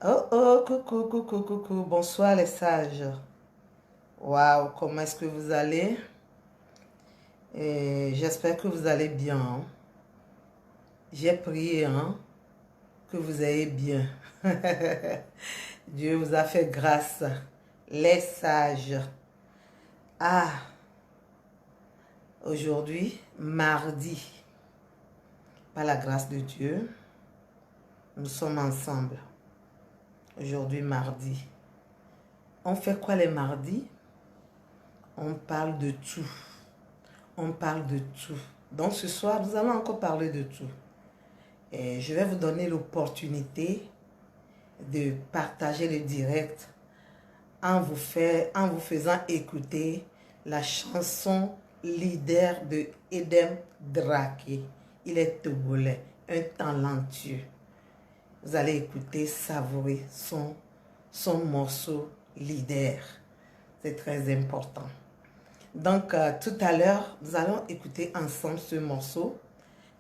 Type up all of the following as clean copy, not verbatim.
Oh oh, coucou, coucou, coucou. Bonsoir les sages. Waouh, comment est-ce que vous allez? J'espère que vous allez bien, hein. J'ai prié, hein, que vous ayez bien. Dieu vous a fait grâce. Les sages. Ah, aujourd'hui, mardi, par la grâce de Dieu, nous sommes ensemble. Aujourd'hui, mardi. On fait quoi les mardis? On parle de tout. On parle de tout. Donc ce soir, nous allons encore parler de tout. Et je vais vous donner l'opportunité de partager le direct en vous faisant écouter la chanson leader de Edem Drake. Il est togolais, un talentueux. Vous allez écouter, savourer son morceau leader. C'est très important. Donc, tout à l'heure, nous allons écouter ensemble ce morceau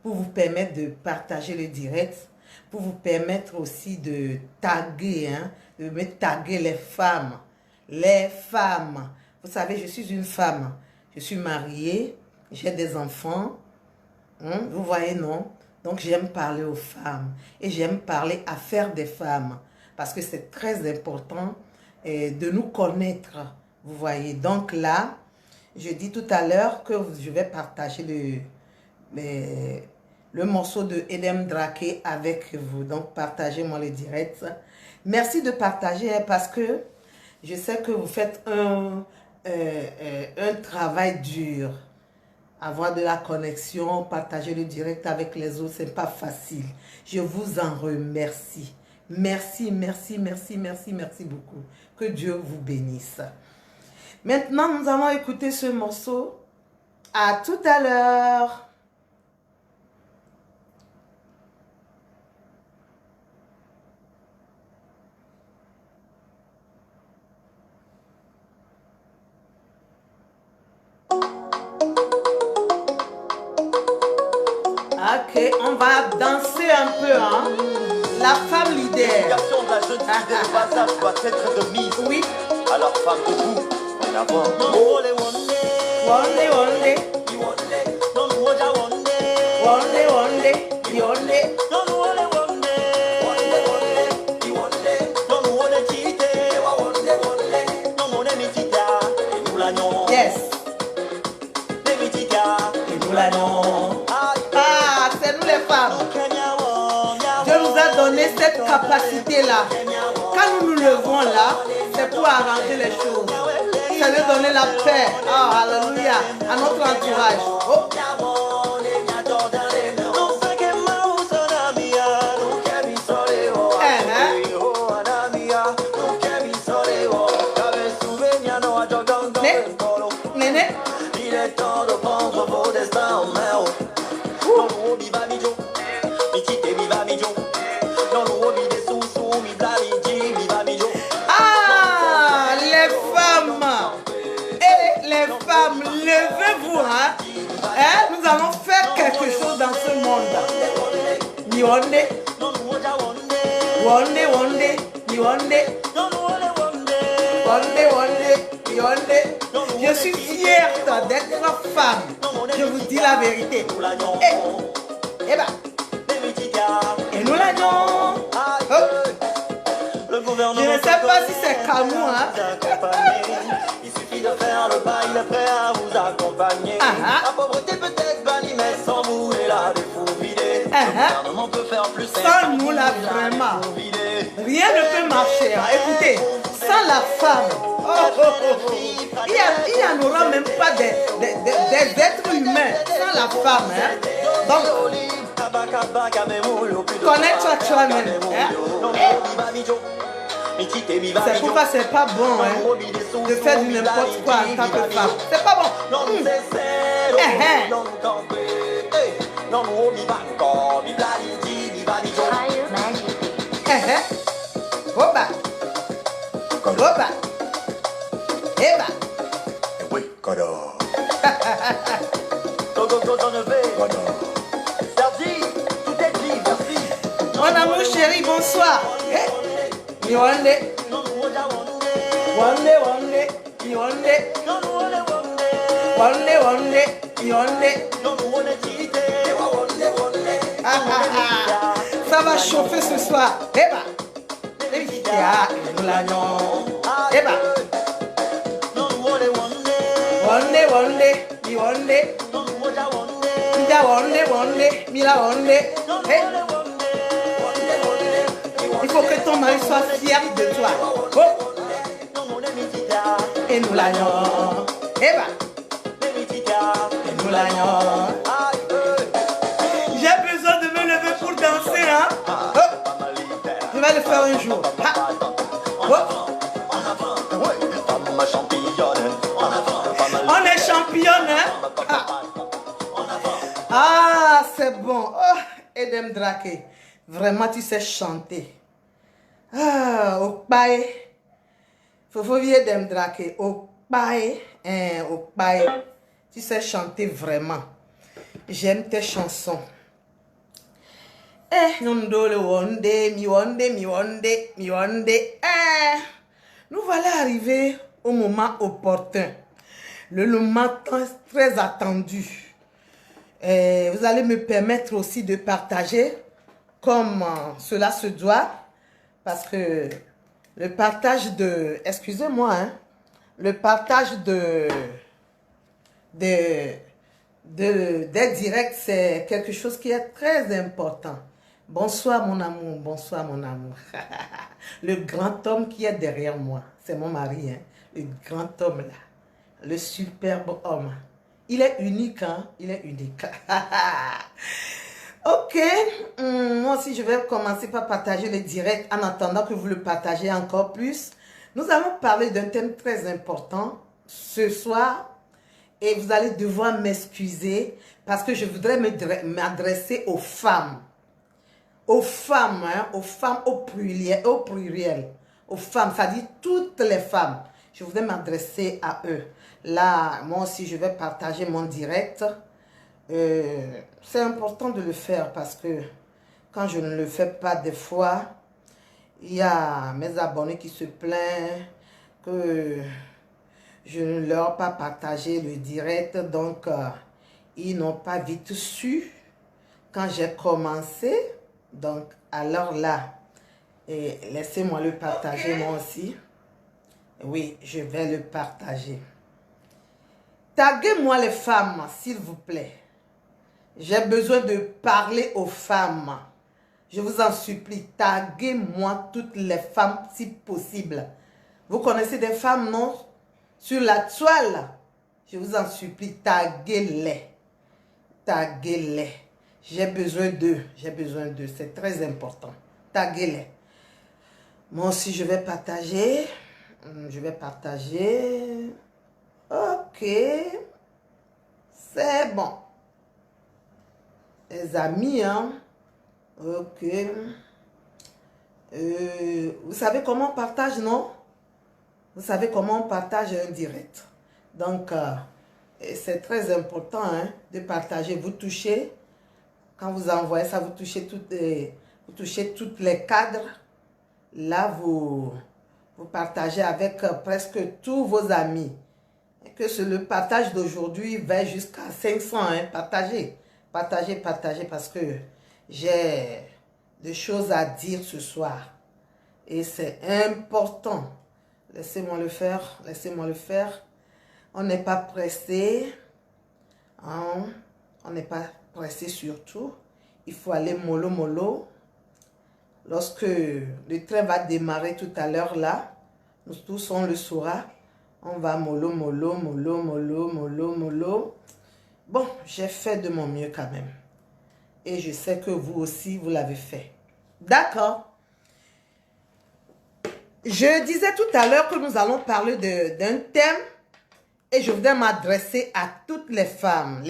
pour vous permettre de partager le direct, pour vous permettre aussi de taguer, hein, de me taguer les femmes. Les femmes. Vous savez, je suis une femme. Je suis mariée, j'ai des enfants. Vous voyez, non? Donc, j'aime parler aux femmes et j'aime parler à faire des femmes parce que c'est très important de nous connaître. Vous voyez, donc là, je dis tout à l'heure que je vais partager le morceau de Edem Drake avec vous. Donc, partagez-moi le direct. Merci de partager parce que je sais que vous faites un travail dur. Avoir de la connexion, partager le direct avec les autres, c'est pas facile. Je vous en remercie. Merci, merci, merci, merci, merci beaucoup. Que Dieu vous bénisse. Maintenant, nous allons écouter ce morceau. À tout à l'heure. Ok, on va danser un peu, hein. La femme leader. L'éducation de la jeune fille dès le bas âge doit être de mise. Oui. Alors femme debout, en avant. One day, one day. One day, one day, one day. Yes. Et nous l'avons. Ah, c'est nous les femmes. Dieu nous a donné cette capacité-là. Quand nous nous levons là, c'est pour arranger les choses. Ça veut donner la paix. Ah, alléluia. À notre entourage. Oh. Néné. Il est temps de prendre vos destins en main. Ah, les femmes. Et les femmes, levez-vous, hein. Nous allons faire quelque chose dans ce monde. One day, one day, one day, one day. One day, one day, one day. Je suis fière d'être femme. Je vous dis la vérité. Et bah. Et nous l'avons. Oh. Je ne sais pas si c'est Camou, hein. Il suffit de faire le pas, il est prêt à vous accompagner. La pauvreté peut être bannie, mais sans vous, et là, des fous vidés. Le gouvernement peut faire plus. Sans nous, là, vraiment. Rien ne peut marcher, hein. Écoutez, sans la femme, il n'y en aura même pas des êtres humains sans la femme, hein. Donc, connais-toi toi-même, hein. C'est pourquoi c'est pas bon, hein, de faire du n'importe quoi en tant que femme. C'est pas bon. Oba. Oba. Eba. Oui, Kodo. Mon amour chéri, bonsoir. mi wande. Wande, wande, mi wande. Wande, wande, mi wande. Ça va chauffer ce soir. Eh bah. Eh bah. Wande, wande, mi wande. Mila wande, wande, mila wande. Hey. Il faut que ton mari soit fier de toi. Oh. Et nous l'agnon. Eh bah. Et nous l'agnon. J'ai besoin de me lever pour danser, hein. Oh. Je vais le faire un jour. Ha. Oh. On est championne, hein. Ah, c'est bon. Oh, Edem Drake. Vraiment, tu sais chanter. Ah, Okpae. Faut vieux Edem Drake. Okpae. Okpae. Tu sais chanter vraiment. J'aime tes chansons. Non dole wonde, mi wonde, mi wonde, mi wonde. Nous voilà arrivés au moment opportun. Le moment très attendu. Vous allez me permettre aussi de partager comme cela se doit. Parce que le partage de... Excusez-moi, hein. Le partage des directs, c'est quelque chose qui est très important. Bonsoir mon amour, bonsoir mon amour. Le grand homme qui est derrière moi, c'est mon mari, hein. Le grand homme là, le superbe homme. Il est unique, hein, il est unique. Ok, moi aussi je vais commencer par partager le direct en attendant que vous le partagez encore plus. Nous allons parler d'un thème très important ce soir et vous allez devoir m'excuser parce que je voudrais m'adresser aux femmes. Aux femmes, hein, aux femmes au pluriel, aux femmes, ça dit toutes les femmes. Je voudrais m'adresser à eux. Là, moi aussi, je vais partager mon direct. C'est important de le faire parce que quand je ne le fais pas des fois, il y a mes abonnés qui se plaignent que je ne leur ai pas partagé le direct. Donc, ils n'ont pas vite su quand j'ai commencé. Donc, alors là, laissez-moi le partager moi aussi. Oui, je vais le partager. Taguez-moi les femmes, s'il vous plaît. J'ai besoin de parler aux femmes. Je vous en supplie, taguez-moi toutes les femmes si possible. Vous connaissez des femmes, non? Sur la toile. Je vous en supplie, taguez-les. Taguez-les. J'ai besoin d'eux. J'ai besoin d'eux. C'est très important. Taguez-les. Moi aussi, je vais partager. Je vais partager. Ok. C'est bon. Les amis, hein. Ok. Vous savez comment on partage, non? Vous savez comment on partage un direct. Donc, c'est très important, hein, de partager. Vous touchez, quand vous envoyez ça, vous touchez toutes les cadres. Là, vous partagez avec presque tous vos amis. Et que le partage d'aujourd'hui va jusqu'à 500, hein, partagez. Partagez, partagez, parce que j'ai des choses à dire ce soir. Et c'est important. Laissez-moi le faire, laissez-moi le faire. On n'est pas pressé. Hein? On n'est pas pressé surtout. Il faut aller mollo mollo. Lorsque le train va démarrer tout à l'heure là, nous tous on le saura. On va mollo mollo, mollo mollo, mollo mollo. Bon, j'ai fait de mon mieux quand même. Et je sais que vous aussi, vous l'avez fait. D'accord. Je disais tout à l'heure que nous allons parler d'un thème. Et je voudrais m'adresser à toutes les femmes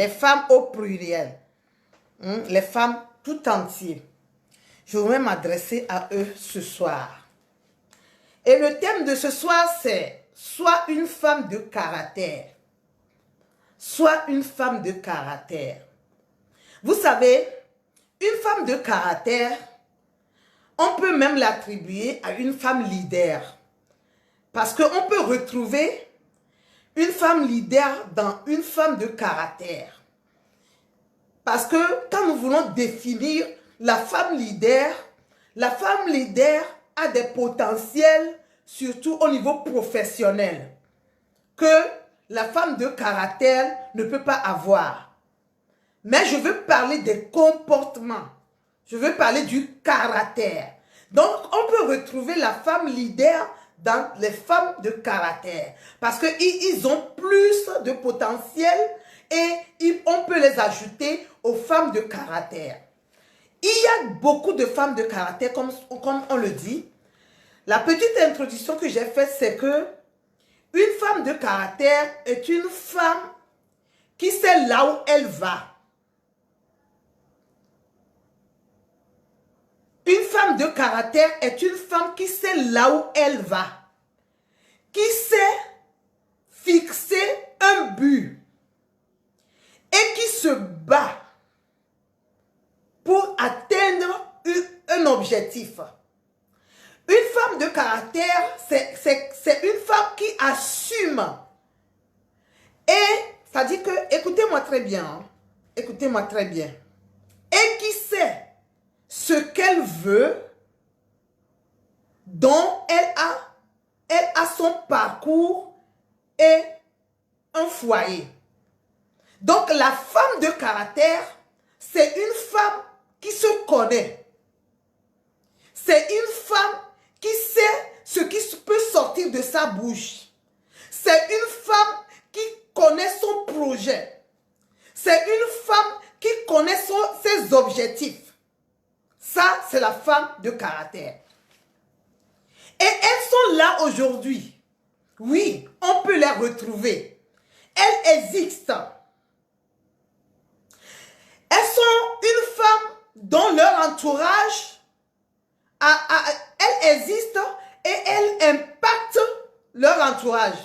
au pluriel. Les femmes tout entières. Je voudrais m'adresser à eux ce soir. Et le thème de ce soir, c'est soit une femme de caractère. Soit une femme de caractère. Vous savez, une femme de caractère, on peut même l'attribuer à une femme leader. Parce qu'on peut retrouver une femme leader dans une femme de caractère. Parce que quand nous voulons définir la femme leader a des potentiels, surtout au niveau professionnel, que la femme de caractère ne peut pas avoir. Mais je veux parler des comportements. Je veux parler du caractère. Donc, on peut retrouver la femme leader dans les femmes de caractère. Parce qu'ils ont plus de potentiel et on peut les ajouter aux femmes de caractère. Il y a beaucoup de femmes de caractère, comme on le dit. La petite introduction que j'ai faite, c'est que une femme de caractère est une femme qui sait là où elle va. Une femme de caractère est une femme qui sait là où elle va, qui sait fixer un but et qui se bat pour atteindre un objectif. Une femme de caractère, c'est une femme qui assume. Et ça dit que, écoutez-moi très bien, hein, écoutez-moi très bien, et qui sait ce qu'elle veut, dont elle a son parcours et un foyer. Donc la femme de caractère, c'est une femme qui se connaît. C'est une femme qui sait ce qui peut sortir de sa bouche. C'est une femme qui connaît son projet. C'est une femme qui connaît ses objectifs. Ça, c'est la femme de caractère. Et elles sont là aujourd'hui. Oui, on peut les retrouver. Elles existent. Elles sont une femme dont leur entourage, elles existent et elles impactent leur entourage.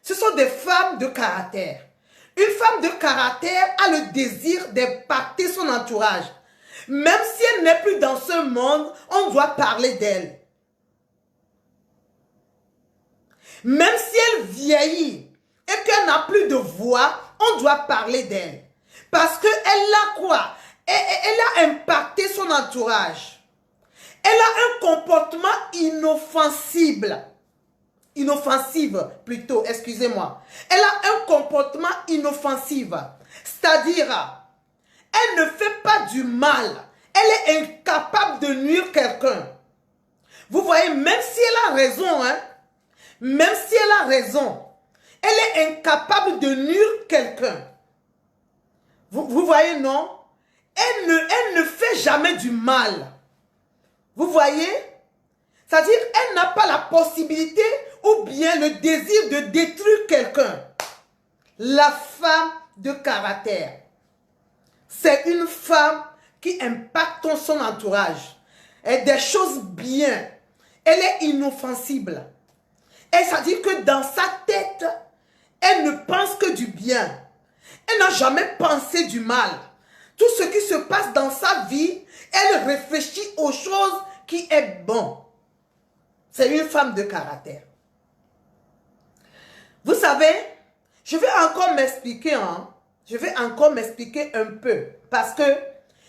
Ce sont des femmes de caractère. Une femme de caractère a le désir d'impacter son entourage. Même si elle n'est plus dans ce monde, on doit parler d'elle. Même si elle vieillit et qu'elle n'a plus de voix, on doit parler d'elle. Parce qu'elle a quoi? Elle a impacté son entourage. Elle a un comportement inoffensible. Inoffensive plutôt, excusez-moi. Elle a un comportement inoffensif. C'est-à-dire, elle ne fait pas du mal. Elle est incapable de nuire quelqu'un. Vous voyez, même si elle a raison, hein, même si elle a raison, elle est incapable de nuire quelqu'un. Vous voyez, non? Elle ne fait jamais du mal. Vous voyez? C'est-à-dire, elle n'a pas la possibilité ou bien le désir de détruire quelqu'un. La femme de caractère, c'est une femme qui impacte son entourage. Elle des choses bien. Elle est inoffensible. Et ça dit que dans sa tête, elle ne pense que du bien. Elle n'a jamais pensé du mal. Tout ce qui se passe dans sa vie, elle réfléchit aux choses qui est bon. C'est une femme de caractère. Vous savez, je vais encore m'expliquer, hein. Je vais encore m'expliquer un peu. Parce que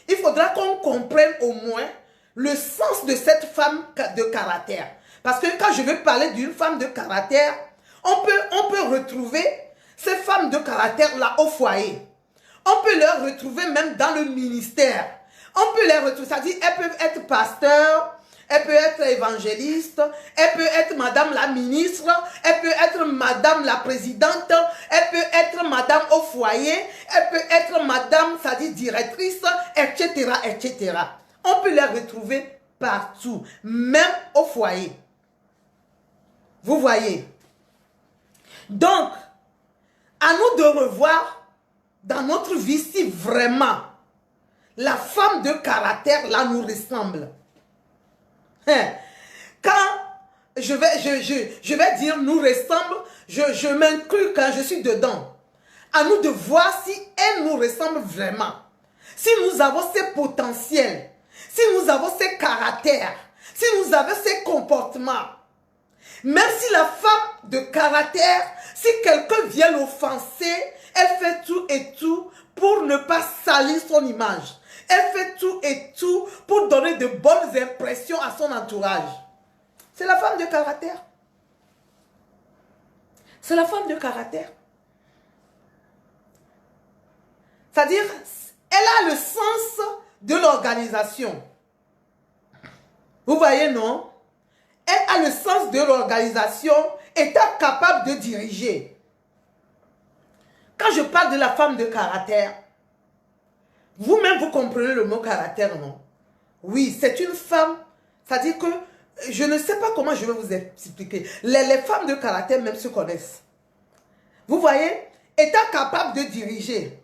il faudra qu'on comprenne au moins le sens de cette femme de caractère. Parce que quand je vais parler d'une femme de caractère, on peut retrouver ces femmes de caractère là au foyer. On peut les retrouver même dans le ministère. On peut les retrouver, c'est-à-dire elles peuvent être pasteurs, elle peut être évangéliste, elle peut être madame la ministre, elle peut être madame la présidente, elle peut être madame au foyer, elle peut être madame, c'est-à-dire directrice, etc., etc. On peut les retrouver partout, même au foyer. Vous voyez? Donc, à nous de revoir dans notre vie si vraiment la femme de caractère là nous ressemble. Quand je vais dire nous ressemble, je m'inclus quand je suis dedans. À nous de voir si elle nous ressemble vraiment. Si nous avons ces potentiels, si nous avons ces caractères, si vous avez ces comportements, même si la femme de caractère, si quelqu'un vient l'offenser, elle fait tout et tout pour ne pas salir son image. Elle fait tout et tout pour donner de bonnes impressions à son entourage. C'est la femme de caractère. C'est la femme de caractère. C'est-à-dire, elle a le sens de l'organisation. Vous voyez, non? Elle a le sens de l'organisation, étant capable de diriger. Quand je parle de la femme de caractère, vous-même vous comprenez le mot caractère, non? Oui, c'est une femme, c'est-à-dire que, je ne sais pas comment je vais vous expliquer. Les femmes de caractère même se connaissent. Vous voyez, étant capable de diriger.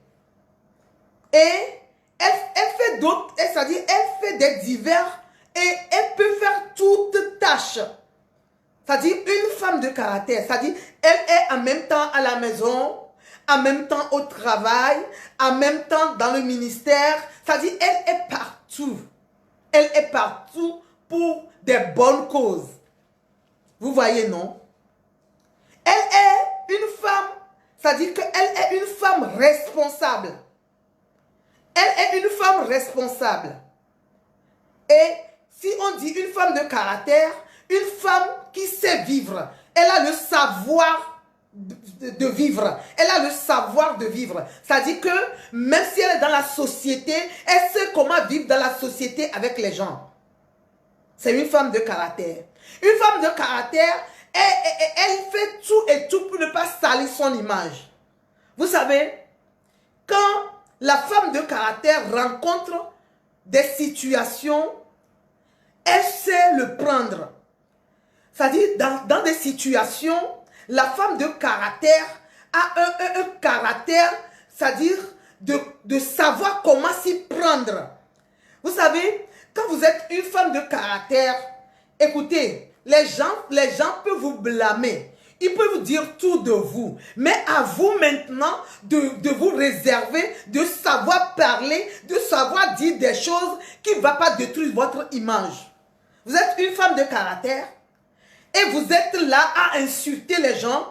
Et elle fait d'autres, c'est-à-dire elle fait des divers et elle peut faire toutes tâches. C'est-à-dire une femme de caractère, c'est-à-dire elle est en même temps à la maison, en même temps au travail, en même temps dans le ministère. C'est-à-dire elle est partout. Elle est partout pour des bonnes causes. Vous voyez, non? Elle est une femme, c'est-à-dire qu'elle est une femme responsable. Elle est une femme responsable. Et si on dit une femme de caractère, une femme qui sait vivre, elle a le savoir de vivre. Elle a le savoir de vivre. C'est-à-dire que même si elle est dans la société, elle sait comment vivre dans la société avec les gens. C'est une femme de caractère. Une femme de caractère, elle fait tout et tout pour ne pas salir son image. Vous savez, quand la femme de caractère rencontre des situations, elle sait le prendre. C'est-à-dire, dans des situations, la femme de caractère a un caractère, c'est-à-dire de savoir comment s'y prendre. Vous savez, quand vous êtes une femme de caractère, écoutez, les gens peuvent vous blâmer. Ils peuvent vous dire tout de vous. Mais à vous maintenant de vous réserver, de savoir parler, de savoir dire des choses qui ne vont pas détruire votre image. Vous êtes une femme de caractère et vous êtes là à insulter les gens.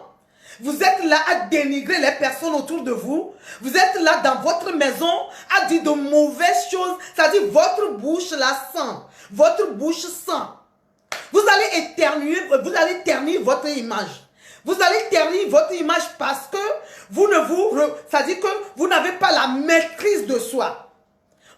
Vous êtes là à dénigrer les personnes autour de vous. Vous êtes là dans votre maison à dire de mauvaises choses. C'est-à-dire votre bouche la sent. Votre bouche sent. Vous allez éternuer, vous allez ternir votre image. Vous allez ternir votre image parce que c'est-à-dire que vous n'avez pas la maîtrise de soi.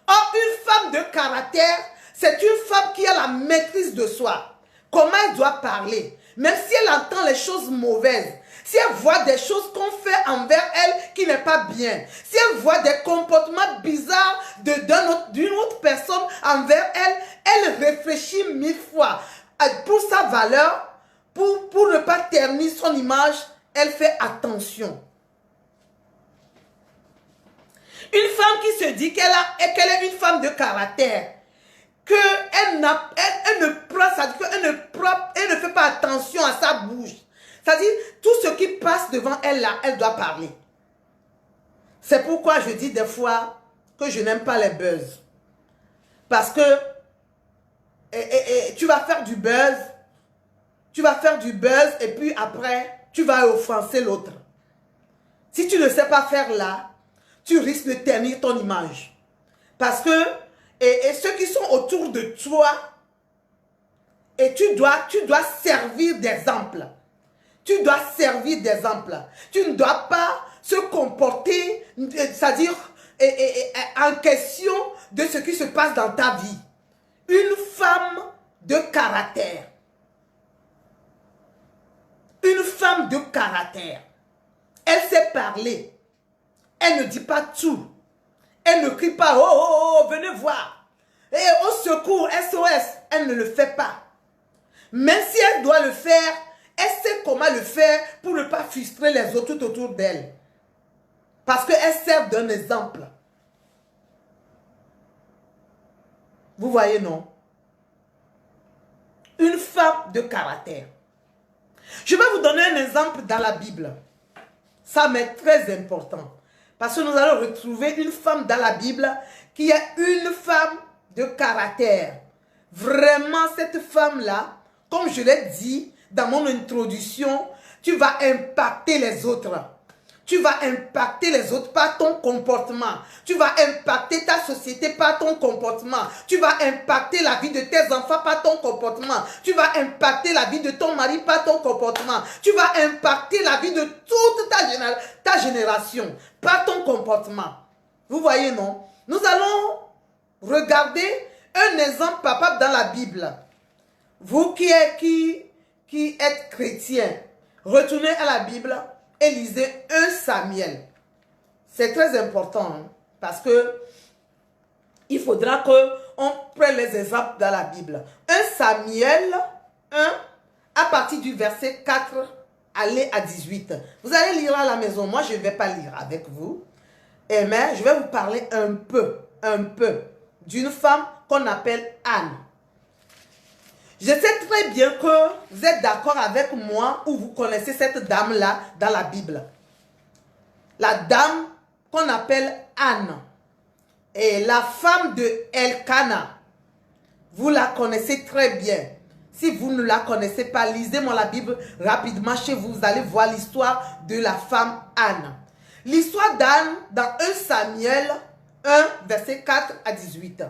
Or, une femme de caractère, c'est une femme qui a la maîtrise de soi. Comment elle doit parler. Même si elle entend les choses mauvaises. Si elle voit des choses qu'on fait envers elle qui n'est pas bien. Si elle voit des comportements bizarres d'une autre personne envers elle, elle réfléchit 1000 fois. Pour sa valeur, pour ne pas ternir son image, elle fait attention. Une femme qui se dit qu'elle est une femme de caractère, qu'elle ne fait pas attention à sa bouche. C'est-à-dire, tout ce qui passe devant elle là, elle doit parler. C'est pourquoi je dis des fois que je n'aime pas les buzz. Parce que tu vas faire du buzz. Tu vas faire du buzz et puis après, tu vas offenser l'autre. Si tu ne sais pas faire là, tu risques de ternir ton image. Parce que ceux qui sont autour de toi, et tu dois servir d'exemple. Tu dois servir d'exemple. Tu ne dois pas se comporter, c'est-à-dire en question de ce qui se passe dans ta vie. Une femme de caractère. Une femme de caractère. Elle sait parler. Elle ne dit pas tout. Elle ne crie pas, oh, venez voir. Et au secours, SOS, elle ne le fait pas. Même si elle doit le faire, elle sait comment le faire pour ne pas frustrer les autres tout autour d'elle. Parce qu'elle sert d'un exemple. Vous voyez, non? Une femme de caractère. Je vais vous donner un exemple dans la Bible. Ça m'est très important. Parce que nous allons retrouver une femme dans la Bible qui est une femme de caractère. Vraiment, cette femme-là, comme je l'ai dit dans mon introduction, tu vas impacter les autres. Tu vas impacter les autres par ton comportement. Tu vas impacter ta société par ton comportement. Tu vas impacter la vie de tes enfants par ton comportement. Tu vas impacter la vie de ton mari par ton comportement. Tu vas impacter la vie de toute ta génération par ton comportement. Vous voyez, non? Nous allons regarder un exemple palpable dans la Bible. Vous qui êtes chrétien, retournez à la Bible et lisez 1 Samuel. C'est très important hein, parce que il faudra qu'on prenne les exemples dans la Bible. 1 Samuel 1, à partir du verset 4, allez à 18. Vous allez lire à la maison. Moi, je ne vais pas lire avec vous. Mais je vais vous parler un peu d'une femme qu'on appelle Anne. Je sais très bien que vous êtes d'accord avec moi ou vous connaissez cette dame-là dans la Bible. La dame qu'on appelle Anne est la femme de Elkana. Vous la connaissez très bien. Si vous ne la connaissez pas, lisez-moi la Bible rapidement chez vous. Vous allez voir l'histoire de la femme Anne. L'histoire d'Anne dans 1 Samuel 1, verset 4 à 18.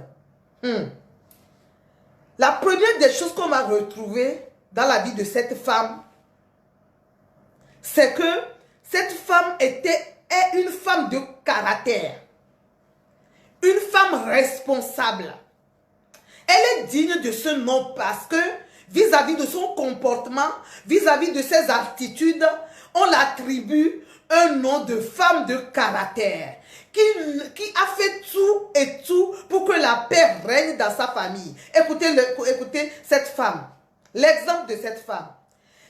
La première des choses qu'on va retrouver dans la vie de cette femme, c'est que cette femme est une femme de caractère, une femme responsable. Elle est digne de ce nom parce que vis-à-vis de son comportement, vis-à-vis de ses attitudes, on l'attribue un nom de femme de caractère qui a fait tout et tout pour que la paix règne dans sa famille. Écoutez cette femme, l'exemple de cette femme.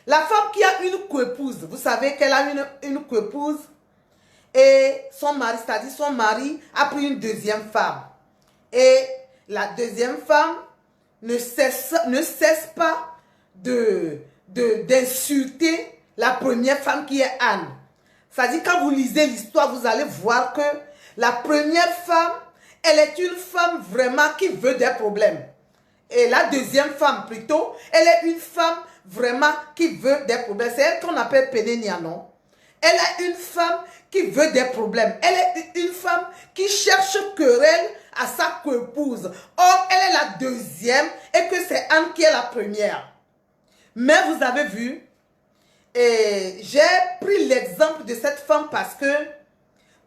La femme qui a une coépouse, vous savez qu'elle a une coépouse et son mari, c'est-à-dire son mari, a pris une deuxième femme. Et la deuxième femme ne cesse pas d'insulter la première femme qui est Anne. C'est-à-dire quand vous lisez l'histoire, vous allez voir que la première femme, elle est une femme vraiment qui veut des problèmes. Et la deuxième femme plutôt, elle est une femme vraiment qui veut des problèmes. C'est elle qu'on appelle Pénénia, non? Elle est une femme qui veut des problèmes. Elle est une femme qui cherche querelle à sa coépouse. Or, elle est la deuxième et que c'est Anne qui est la première. Mais vous avez vu, et j'ai pris l'exemple de cette femme parce que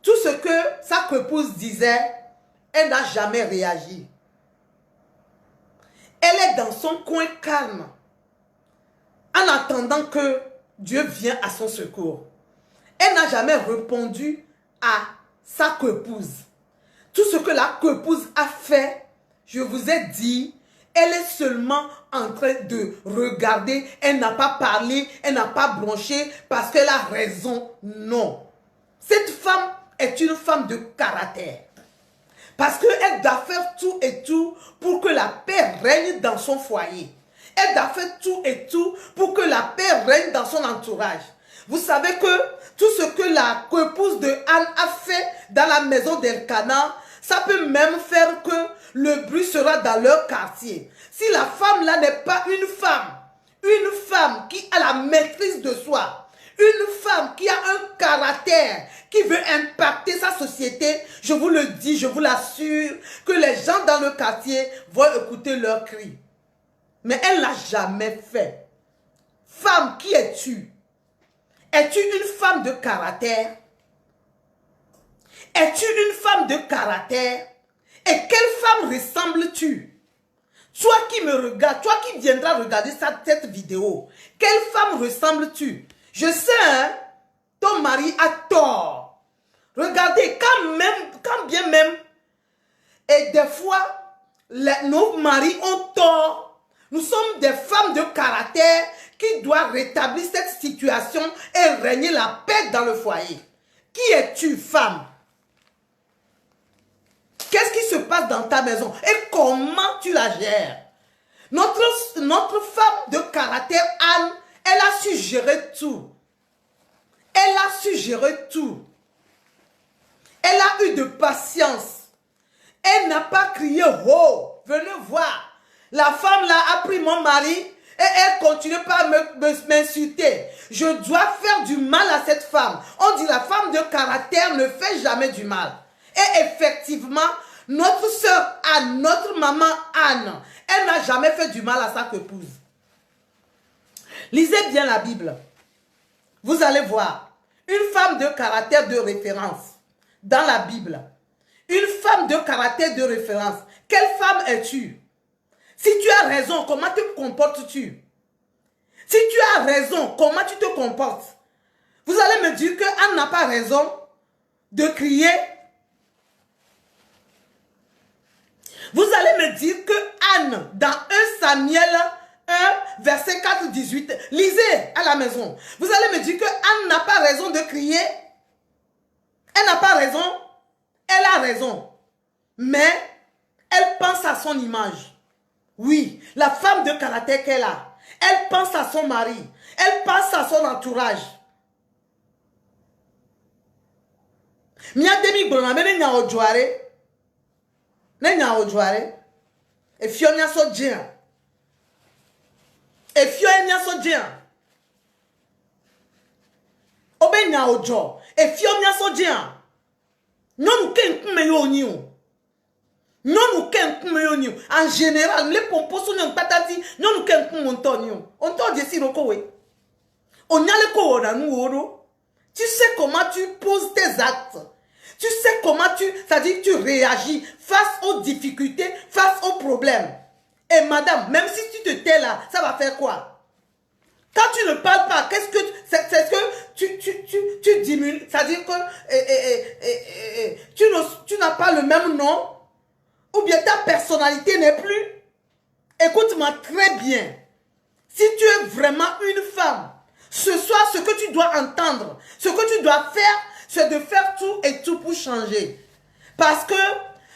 tout ce que sa coépouse disait, elle n'a jamais réagi. Elle est dans son coin calme, en attendant que Dieu vienne à son secours. Elle n'a jamais répondu à sa coépouse. Tout ce que la coépouse a fait, je vous ai dit, elle est seulement en train de regarder. Elle n'a pas parlé, elle n'a pas bronché parce qu'elle a raison. Non. Cette femme est une femme de caractère. Parce qu'elle doit faire tout et tout pour que la paix règne dans son foyer. Elle doit faire tout et tout pour que la paix règne dans son entourage. Vous savez que tout ce que la coépouse de Anne a fait dans la maison d'Elkana, ça peut même faire que le bruit sera dans leur quartier. Si la femme là n'est pas une femme qui a la maîtrise de soi, une femme qui a un caractère, qui veut impacter sa société, je vous le dis, je vous l'assure, que les gens dans le quartier vont écouter leurs cris. Mais elle n'a jamais fait. Femme, qui es-tu? Es-tu une femme de caractère? Es-tu une femme de caractère? Et quelle femme ressembles-tu? Toi qui me regardes, toi qui viendras regarder cette vidéo, quelle femme ressembles-tu? Je sais, hein, ton mari a tort. Regardez, quand bien même, et des fois, nos maris ont tort. Nous sommes des femmes de caractère qui doivent rétablir cette situation et régner la paix dans le foyer. Qui es-tu, femme? Qu'est-ce qui se passe dans ta maison et comment tu la gères? Notre femme de caractère, Anne, elle a su gérer tout. Elle a su gérer tout. Elle a eu de patience. Elle n'a pas crié « Oh, venez voir ». La femme là a pris mon mari et elle continue pas à m'insulter. Je dois faire du mal à cette femme. On dit la femme de caractère ne fait jamais du mal. Et effectivement, notre soeur Anne, notre maman Anne, elle n'a jamais fait du mal à sa épouse. Lisez bien la Bible. Vous allez voir. Une femme de caractère de référence dans la Bible. Une femme de caractère de référence. Quelle femme es-tu? Si tu as raison, comment te comportes-tu? Si tu as raison, comment tu te comportes? Vous allez me dire que Anne n'a pas raison de crier. Vous allez me dire que Anne, dans 1 Samuel 1, verset 4, 18, lisez à la maison. Vous allez me dire que Anne n'a pas raison de crier. Elle n'a pas raison. Elle a raison. Mais elle pense à son image. Oui, la femme de caractère qu'elle a. Elle pense à son mari. Elle pense à son entourage. Mia demi brona me nya ojuare. Ne nya ojuare. E fio nya so dien. E fio nya so dien. Obe nya ojo. E fio nya so dien. Non ken kume yo ni o. Non ken kume yo ni o. En général, les pompos sont en patati. Non ken kume montonio. On t'en dit si roko we. On y a le ko na nu oro. Tu sais comment tu poses tes actes. Tu sais comment c'est-à-dire tu réagis face aux difficultés, face aux problèmes. Et madame, même si tu te tais là, ça va faire quoi? Quand tu ne parles pas, qu'est-ce que c'est que tu diminues, c'est-à-dire que tu n'as pas le même nom, ou bien ta personnalité n'est plus. Écoute-moi très bien. Si tu es vraiment une femme, ce soir, ce que tu dois entendre, ce que tu dois faire, c'est de faire tout et tout pour changer. Parce que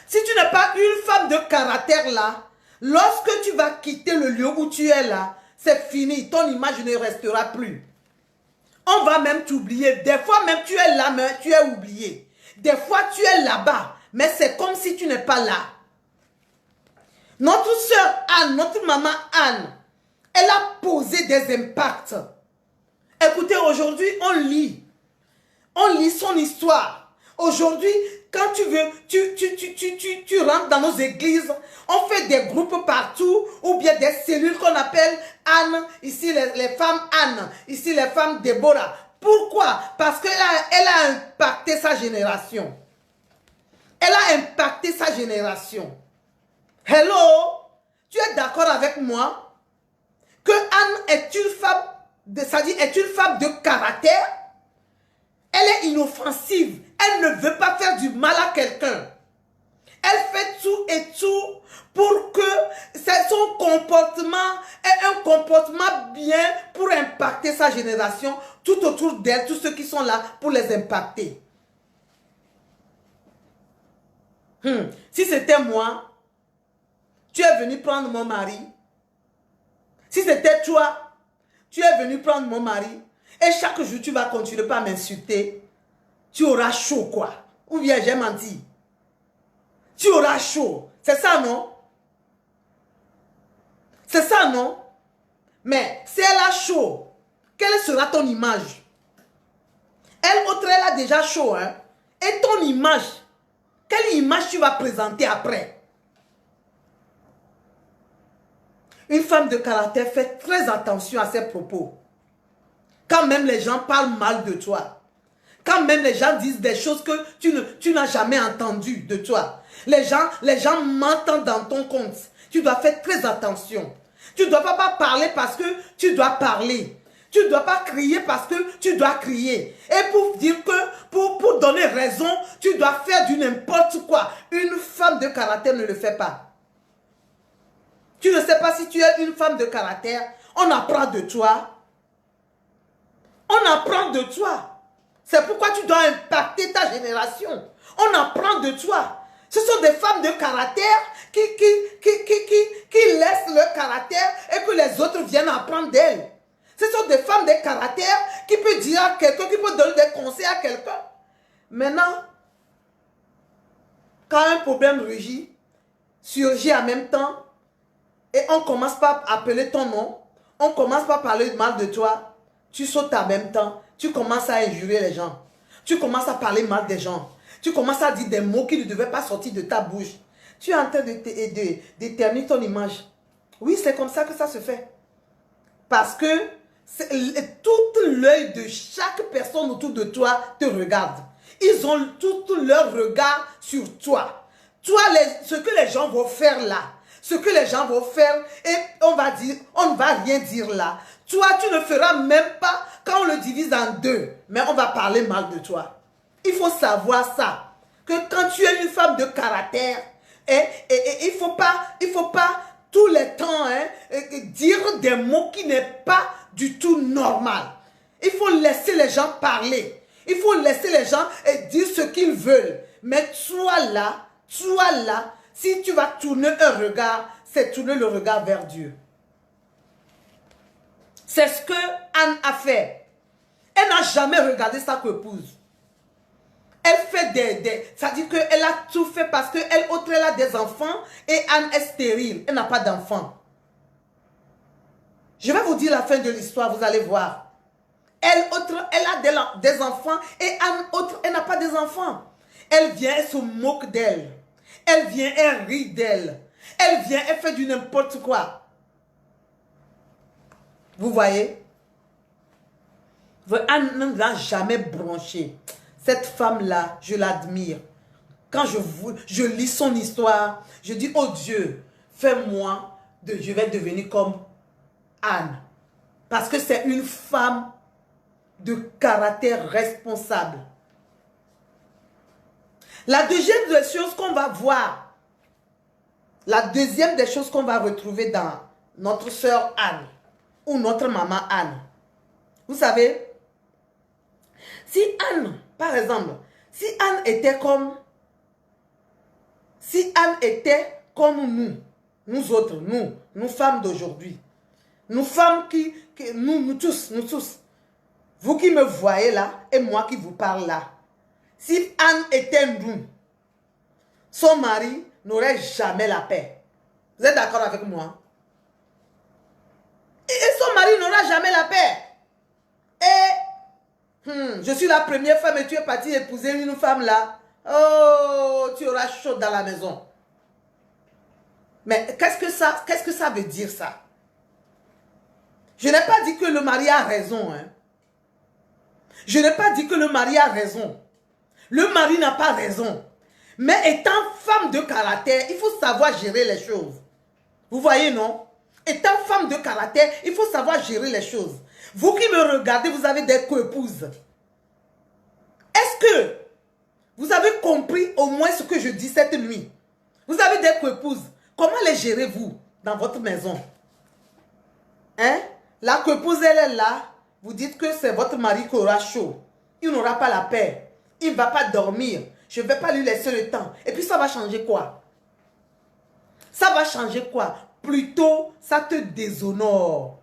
si tu n'es pas une femme de caractère là, lorsque tu vas quitter le lieu où tu es là, c'est fini, ton image ne restera plus. On va même t'oublier. Des fois même tu es là, mais tu es oublié. Des fois tu es là-bas, mais c'est comme si tu n'es pas là. Notre soeur Anne, notre maman Anne, elle a posé des impacts. Écoutez, aujourd'hui, on lit son histoire. Aujourd'hui, quand tu veux, tu rentres dans nos églises, on fait des groupes partout, ou bien des cellules qu'on appelle Anne, ici les femmes Anne, ici les femmes Déborah. Pourquoi? Parce qu'elle a impacté sa génération. Elle a impacté sa génération. Hello? Tu es d'accord avec moi que Anne est une femme, c'est-à-dire est une femme de caractère? Elle est inoffensive. Elle ne veut pas faire du mal à quelqu'un. Elle fait tout et tout pour que son comportement est un comportement bien pour impacter sa génération, tout autour d'elle, tous ceux qui sont là pour les impacter. Si c'était moi, tu es venu prendre mon mari. Si c'était toi, tu es venu prendre mon mari. Et chaque jour, tu vas continuer pas à m'insulter. Tu auras chaud, quoi. Ou bien j'ai menti. Tu auras chaud. C'est ça, non? C'est ça, non? Mais si elle a chaud, quelle sera ton image? Elle, autre, elle a déjà chaud, hein? Et ton image, quelle image tu vas présenter après? Une femme de caractère fait très attention à ses propos. Quand même les gens parlent mal de toi. Quand même les gens disent des choses que tu n'as jamais entendues de toi. Les gens mentent dans ton compte. Tu dois faire très attention. Tu ne dois pas parler parce que tu dois parler. Tu ne dois pas crier parce que tu dois crier. Et pour dire que, pour donner raison, tu dois faire du n'importe quoi. Une femme de caractère ne le fait pas. Tu ne sais pas si tu es une femme de caractère. On apprend de toi. On apprend de toi. C'est pourquoi tu dois impacter ta génération. On apprend de toi. Ce sont des femmes de caractère qui laissent leur caractère et que les autres viennent apprendre d'elles. Ce sont des femmes de caractère qui peuvent dire à quelqu'un, qui peuvent donner des conseils à quelqu'un. Maintenant, quand un problème surgit en même temps, et on commence par appeler ton nom, on commence par parler mal de toi, tu sautes en même temps, tu commences à injurier les gens, tu commences à parler mal des gens, tu commences à dire des mots qui ne devaient pas sortir de ta bouche. Tu es en train d'éternuer ton image. Oui, c'est comme ça que ça se fait. Parce que tout l'œil de chaque personne autour de toi te regarde. Ils ont tout leur regard sur toi. Toi, ce que les gens vont faire là, ce que les gens vont faire, et on va dire, on ne va rien dire là. Toi, tu ne feras même pas quand on le divise en deux, mais on va parler mal de toi. Il faut savoir ça, que quand tu es une femme de caractère, il faut pas tous les temps dire des mots qui n'est pas du tout normal. Il faut laisser les gens parler. Il faut laisser les gens dire ce qu'ils veulent. Mais toi là, si tu vas tourner un regard, c'est tourner le regard vers Dieu. C'est ce que Anne a fait. Elle n'a jamais regardé sa épouse. Elle fait c'est-à-dire qu'elle a tout fait parce qu'elle autre, elle a des enfants et Anne est stérile. Elle n'a pas d'enfants. Je vais vous dire la fin de l'histoire, vous allez voir. Elle autre, elle a des enfants et Anne autre, elle n'a pas des enfants. Elle vient, elle se moque d'elle. Elle vient, elle rit d'elle. Elle vient, elle fait du n'importe quoi. Vous voyez? Anne ne l'a jamais branché. Cette femme-là, je l'admire. Quand je lis son histoire, je dis, oh Dieu, fais-moi, je vais devenir comme Anne. Parce que c'est une femme de caractère responsable. La deuxième des choses qu'on va voir, la deuxième des choses qu'on va retrouver dans notre sœur Anne, ou notre maman Anne. Vous savez, si Anne, par exemple, si Anne était comme nous, nous autres, nous femmes d'aujourd'hui, nous femmes nous tous, vous qui me voyez là et moi qui vous parle là, si Anne était nous, son mari n'aurait jamais la paix. Vous êtes d'accord avec moi? Et son mari n'aura jamais la paix. Et je suis la première femme et tu es partie épouser une femme là. Oh, tu auras chaud dans la maison. Mais qu'est-ce que ça veut dire ça? Je n'ai pas dit que le mari a raison. Hein. Je n'ai pas dit que le mari a raison. Le mari n'a pas raison. Mais étant femme de caractère, il faut savoir gérer les choses. Vous voyez, non? Étant femme de caractère, il faut savoir gérer les choses. Vous qui me regardez, vous avez des coépouses. Est-ce que vous avez compris au moins ce que je dis cette nuit? Vous avez des coépouses. Comment les gérez-vous dans votre maison? Hein? La coépouse, elle est là. Vous dites que c'est votre mari qui aura chaud. Il n'aura pas la paix. Il ne va pas dormir. Je ne vais pas lui laisser le temps. Et puis ça va changer quoi? Ça va changer quoi? Plutôt, ça te déshonore.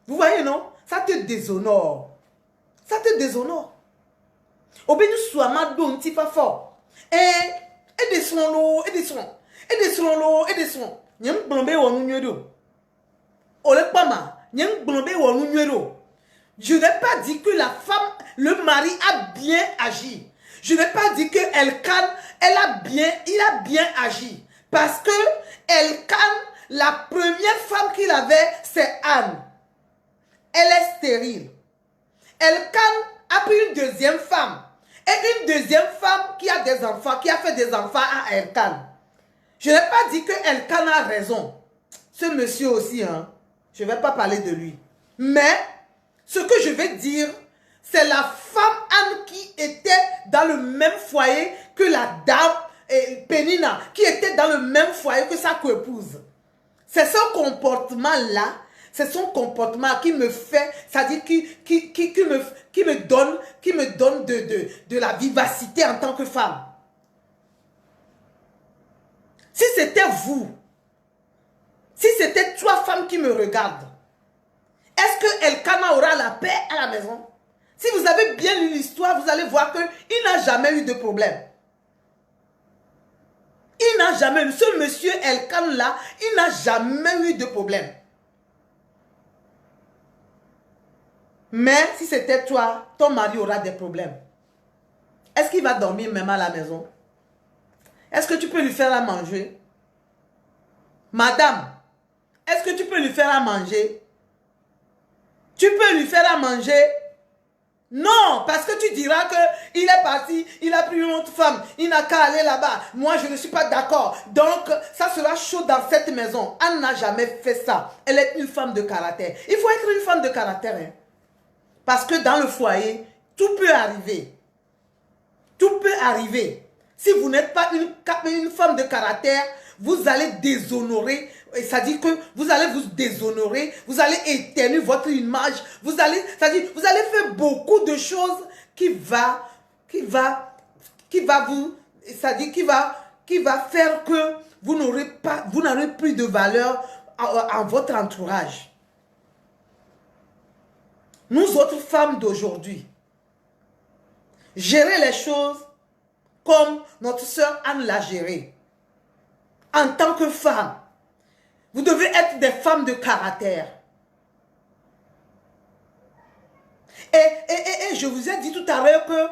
Vous voyez, non? Ça te déshonore. Ça te déshonore. Au béni soit ma donne, tu pas fort. Et descend l'eau, et descend. Et descend l'eau, et descend. Nyem blambé ou nous nyodo. Ole pama, nyem blambé ou nous nyodo. Je n'ai pas dit que la femme, le mari a bien agi. Je n'ai pas dit que Elkan, il a bien agi. Parce que Elkan, la première femme qu'il avait, c'est Anne. Elle est stérile. Elkan a pris une deuxième femme. Et une deuxième femme qui a des enfants, qui a fait des enfants à Elkan. Je n'ai pas dit que Elkan a raison. Ce monsieur aussi, hein, je ne vais pas parler de lui. Mais, ce que je vais dire, c'est la femme Anne qui était dans le même foyer que la dame Pénina, qui était dans le même foyer que sa coépouse. C'est son comportement-là, c'est son comportement qui me fait, c'est-à-dire qui me donne de la vivacité en tant que femme. Si c'était vous, si c'était toi femme qui me regarde, est-ce que Elkana aura la paix à la maison? Si vous avez bien lu l'histoire, vous allez voir qu'il n'a jamais eu de problème. Il Il n'a jamais, ce monsieur Elkan là, il n'a jamais eu de problème. Mais si c'était toi, ton mari aura des problèmes. Est-ce qu'il va dormir même à la maison? Est-ce que tu peux lui faire à manger? Madame, est-ce que tu peux lui faire à manger? Tu peux lui faire à manger? Non, parce que tu diras qu'il est parti, il a pris une autre femme, il n'a qu'à aller là-bas. Moi, je ne suis pas d'accord. Donc, ça sera chaud dans cette maison. Anne n'a jamais fait ça. Elle est une femme de caractère. Il faut être une femme de caractère. Hein. Parce que dans le foyer, tout peut arriver. Tout peut arriver. Si vous n'êtes pas une femme de caractère, vous allez déshonorer. C'est-à-dire que vous allez vous déshonorer, vous allez éternuer votre image, vous allez faire beaucoup de choses qui va faire que vous n'aurez plus de valeur en votre entourage. Nous autres femmes d'aujourd'hui, gérer les choses comme notre sœur Anne l'a géré. En tant que femme, vous devez être des femmes de caractère. Et je vous ai dit tout à l'heure que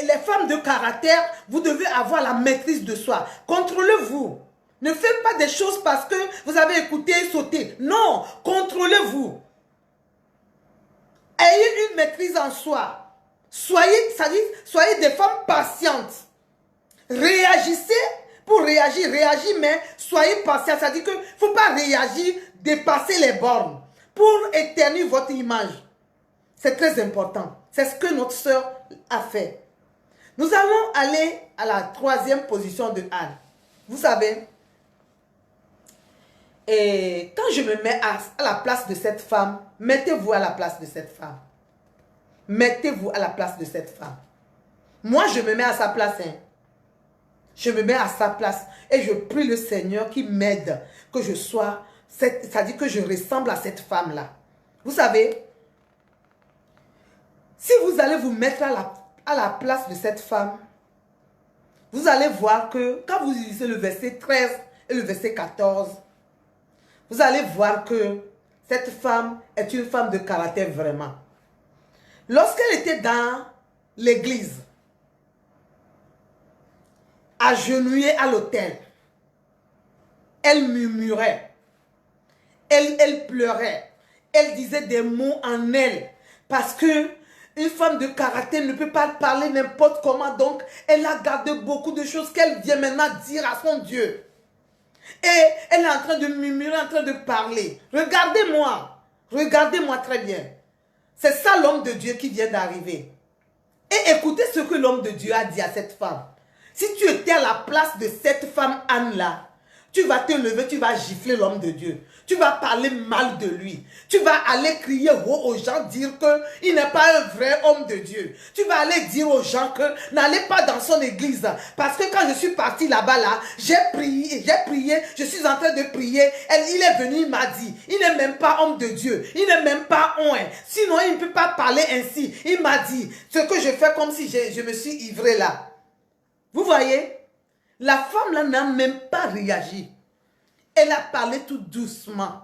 les femmes de caractère, vous devez avoir la maîtrise de soi. Contrôlez-vous. Ne faites pas des choses parce que vous avez écouté et sauté. Non, contrôlez-vous. Ayez une maîtrise en soi. Soyez des femmes patientes. Réagissez pour réagir, mais soyez patient. C'est-à-dire qu'il ne faut pas réagir, dépasser les bornes pour éternuer votre image. C'est très important. C'est ce que notre sœur a fait. Nous allons aller à la troisième position de Anne. Vous savez, et quand je me mets à la place de cette femme, mettez-vous à la place de cette femme. Mettez-vous à la place de cette femme. Moi, je me mets à sa place. Hein. Je me mets à sa place et je prie le Seigneur qui m'aide, que je sois, c'est-à-dire que je ressemble à cette femme-là. Vous savez, si vous allez vous mettre à la place de cette femme, vous allez voir que quand vous lisez le verset 13 et le verset 14, vous allez voir que cette femme est une femme de caractère vraiment. Lorsqu'elle était dans l'église, agenouillée à l'autel, elle murmurait, elle pleurait, elle disait des mots en elle, parce que une femme de caractère ne peut pas parler n'importe comment, donc elle a gardé beaucoup de choses qu'elle vient maintenant dire à son Dieu. Et elle est en train de murmurer, en train de parler. Regardez-moi très bien. C'est ça l'homme de Dieu qui vient d'arriver. Et écoutez ce que l'homme de Dieu a dit à cette femme. Si tu étais à la place de cette femme Anne-là, tu vas te lever, tu vas gifler l'homme de Dieu. Tu vas parler mal de lui. Tu vas aller crier haut aux gens, dire qu'il n'est pas un vrai homme de Dieu. Tu vas aller dire aux gens que n'allez pas dans son église. Parce que quand je suis partie là-bas, j'ai prié, je suis en train de prier. Il est venu, il m'a dit, il n'est même pas homme de Dieu. Il n'est même pas un. Sinon, il ne peut pas parler ainsi. Il m'a dit, ce que je fais comme si je me suis ivré là. Vous voyez? La femme là n'a même pas réagi. Elle a parlé tout doucement.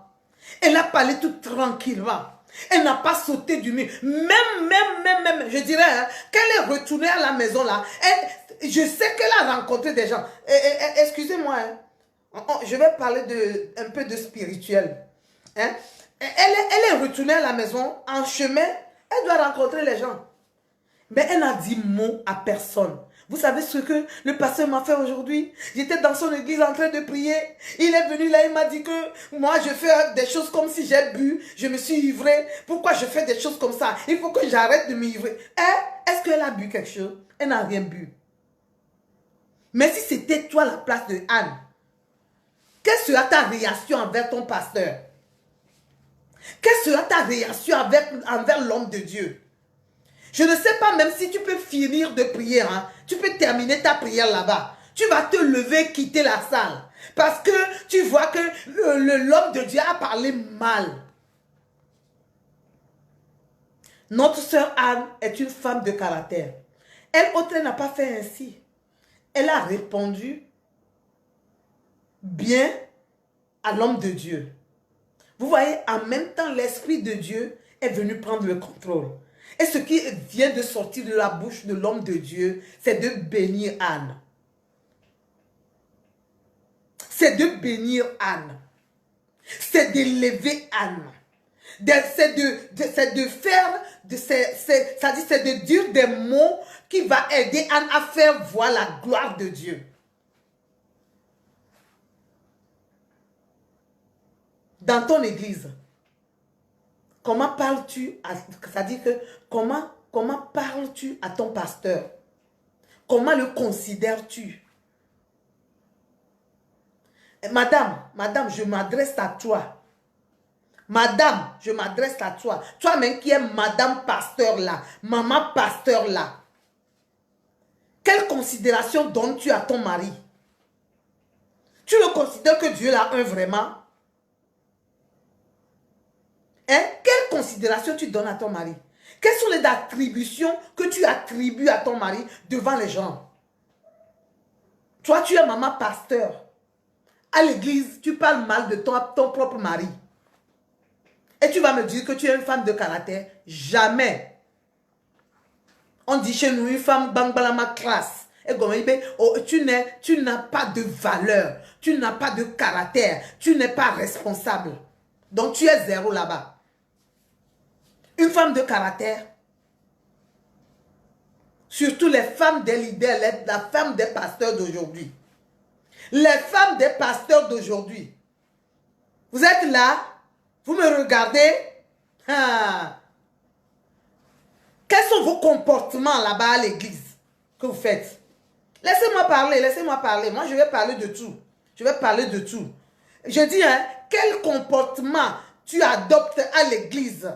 Elle a parlé tout tranquillement. Elle n'a pas sauté du mur. Même, je dirais, hein, qu'elle est retournée à la maison là. Je sais qu'elle a rencontré des gens. Excusez-moi, hein. Je vais parler un peu de spirituel. Hein. Elle est retournée à la maison. En chemin, elle doit rencontrer les gens. Mais elle n'a dit mot à personne. Vous savez ce que le pasteur m'a fait aujourd'hui? J'étais dans son église en train de prier. Il est venu là, il m'a dit que moi je fais des choses comme si j'ai bu. Je me suis ivré. Pourquoi je fais des choses comme ça? Il faut que j'arrête de m'ivrer. Est-ce qu'elle a bu quelque chose? Elle n'a rien bu. Mais si c'était toi à la place de Anne, quelle sera ta réaction envers ton pasteur? Quelle sera ta réaction envers l'homme de Dieu? Je ne sais pas même si tu peux finir de prier. Hein. Tu peux terminer ta prière là-bas. Tu vas te lever, quitter la salle. Parce que tu vois que l'homme de Dieu a parlé mal. Notre sœur Anne est une femme de caractère. Elle n'a pas fait ainsi. Elle a répondu bien à l'homme de Dieu. Vous voyez, en même temps, l'Esprit de Dieu est venu prendre le contrôle. Et ce qui vient de sortir de la bouche de l'homme de Dieu, c'est de bénir Anne. C'est de bénir Anne. C'est d'élever Anne. C'est de dire des mots qui vont aider Anne à faire voir la gloire de Dieu. Dans ton église, comment parles-tu c'est-à-dire que comment parles-tu à ton pasteur? Comment le considères-tu? Madame, je m'adresse à toi. Madame, je m'adresse à toi. Toi-même qui es madame pasteur là, maman pasteur là. Quelle considération donnes-tu à ton mari? Tu le considères que Dieu l'a un vraiment? Hein? Quelle considération tu donnes à ton mari? Quelles sont les attributions que tu attribues à ton mari devant les gens? Toi, tu es maman pasteur. À l'église, tu parles mal de ton propre mari. Et tu vas me dire que tu es une femme de caractère? Jamais. On dit chez nous une femme bangbalama classe. Et tu n'as pas de valeur. Tu n'as pas de caractère. Tu n'es pas responsable. Donc tu es zéro là-bas. Une femme de caractère. Surtout les femmes des leaders, la femme des pasteurs d'aujourd'hui. Les femmes des pasteurs d'aujourd'hui. Vous êtes là? Vous me regardez? Ah. Quels sont vos comportements là-bas à l'église que vous faites? Laissez-moi parler, laissez-moi parler. Moi, je vais parler de tout. Je vais parler de tout. Je dis, hein, quel comportement tu adoptes à l'église?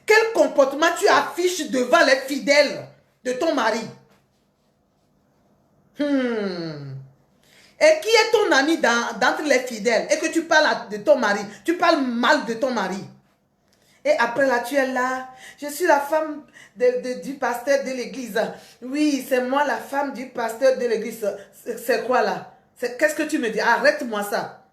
Quel comportement tu affiches devant les fidèles de ton mari? Et qui est ton ami d'entre les fidèles et que tu parles de ton mari? Tu parles mal de ton mari. Et après là, tu es là. Je suis la femme du pasteur de l'église. Oui, c'est moi la femme du pasteur de l'église. C'est quoi là? Qu'est-ce que tu me dis? Arrête-moi ça.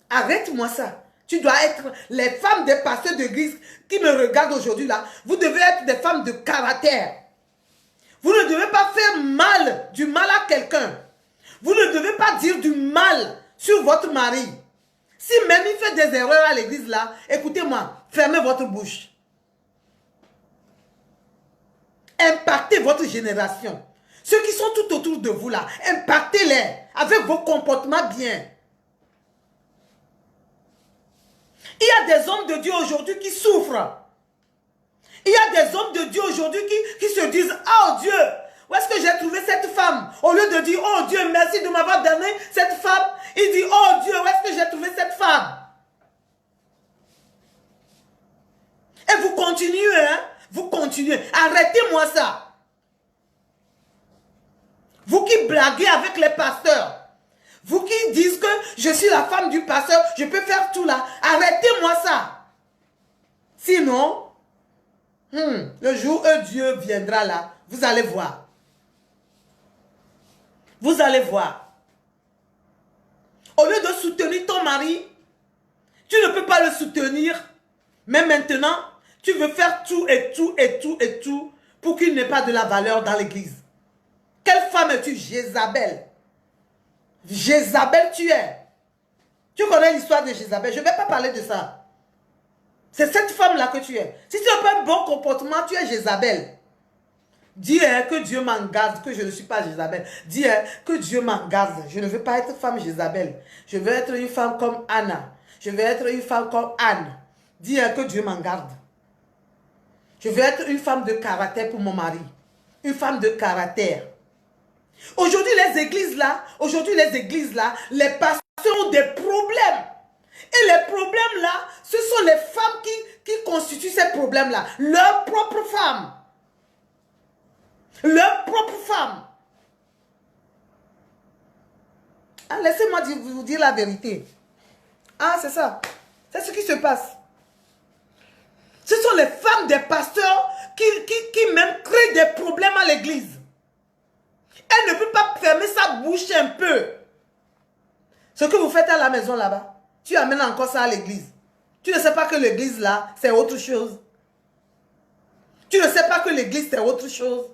Arrête-moi ça. Tu dois être les femmes des pasteurs d'église qui me regardent aujourd'hui là. Vous devez être des femmes de caractère. Vous ne devez pas faire du mal à quelqu'un. Vous ne devez pas dire du mal sur votre mari. Si même il fait des erreurs à l'église là, écoutez-moi, fermez votre bouche. Impactez votre génération. Ceux qui sont tout autour de vous là, impactez-les avec vos comportements bien. Il y a des hommes de Dieu aujourd'hui qui souffrent. Il y a des hommes de Dieu aujourd'hui qui se disent, oh Dieu, où est-ce que j'ai trouvé cette femme? Au lieu de dire, oh Dieu, merci de m'avoir donné cette femme, il dit, oh Dieu, où est-ce que j'ai trouvé cette femme? Et vous continuez, hein? Vous continuez. Arrêtez-moi ça. Vous qui blaguez avec les pasteurs. Vous qui dites que je suis la femme du pasteur, je peux faire tout là. Arrêtez-moi ça. Sinon, le jour où Dieu viendra là, vous allez voir. Vous allez voir. Au lieu de soutenir ton mari, tu ne peux pas le soutenir. Mais maintenant, tu veux faire tout et tout et tout et tout pour qu'il n'ait pas de la valeur dans l'église. Quelle femme es-tu, Jézabel? Jézabel, tu es. Tu connais l'histoire de Jézabel. Je ne vais pas parler de ça. C'est cette femme-là que tu es. Si tu n'as pas un bon comportement, tu es Jézabel. Dis que Dieu m'en garde, que je ne suis pas Jézabel. Dis que Dieu m'en garde. Je ne veux pas être femme Jézabel. Je veux être une femme comme Anna. Je veux être une femme comme Anne. Dis que Dieu m'en garde. Je veux être une femme de caractère pour mon mari. Une femme de caractère. Aujourd'hui, les églises là, les pasteurs ont des problèmes. Et les problèmes là, ce sont les femmes qui constituent ces problèmes là. Leurs propres femmes. Leurs propres femmes. Ah, laissez-moi vous dire la vérité. Ah, c'est ça. C'est ce qui se passe. Ce sont les femmes des pasteurs qui même créent des problèmes à l'église. Elle ne peut pas fermer sa bouche un peu. Ce que vous faites à la maison là-bas, tu amènes encore ça à l'église. Tu ne sais pas que l'église là, c'est autre chose. Tu ne sais pas que l'église, c'est autre chose.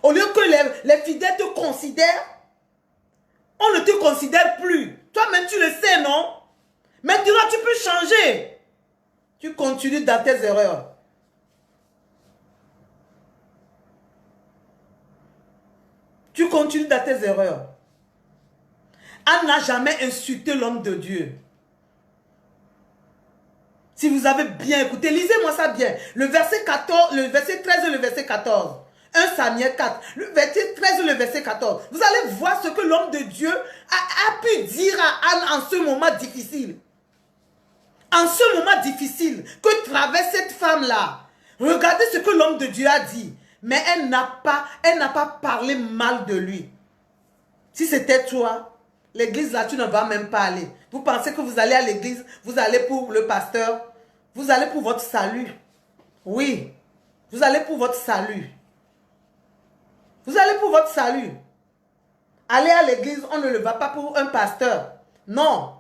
Au lieu que les fidèles te considèrent, on ne te considère plus. Toi-même, tu le sais, non? Maintenant, tu peux changer. Tu continues dans tes erreurs. Tu continues dans tes erreurs. Anne n'a jamais insulté l'homme de Dieu. Si vous avez bien écouté, lisez-moi ça bien. Le verset 14, le verset 13 et le verset 14. 1 Samuel 4, le verset 13 et le verset 14. Vous allez voir ce que l'homme de Dieu a pu dire à Anne en ce moment difficile. En ce moment difficile que traverse cette femme-là. Regardez ce que l'homme de Dieu a dit. Mais elle n'a pas parlé mal de lui. Si c'était toi, l'église là, tu ne vas même pas aller. Vous pensez que vous allez à l'église, vous allez pour le pasteur, vous allez pour votre salut. Oui, vous allez pour votre salut. Vous allez pour votre salut. Aller à l'église, on ne le va pas pour un pasteur. Non.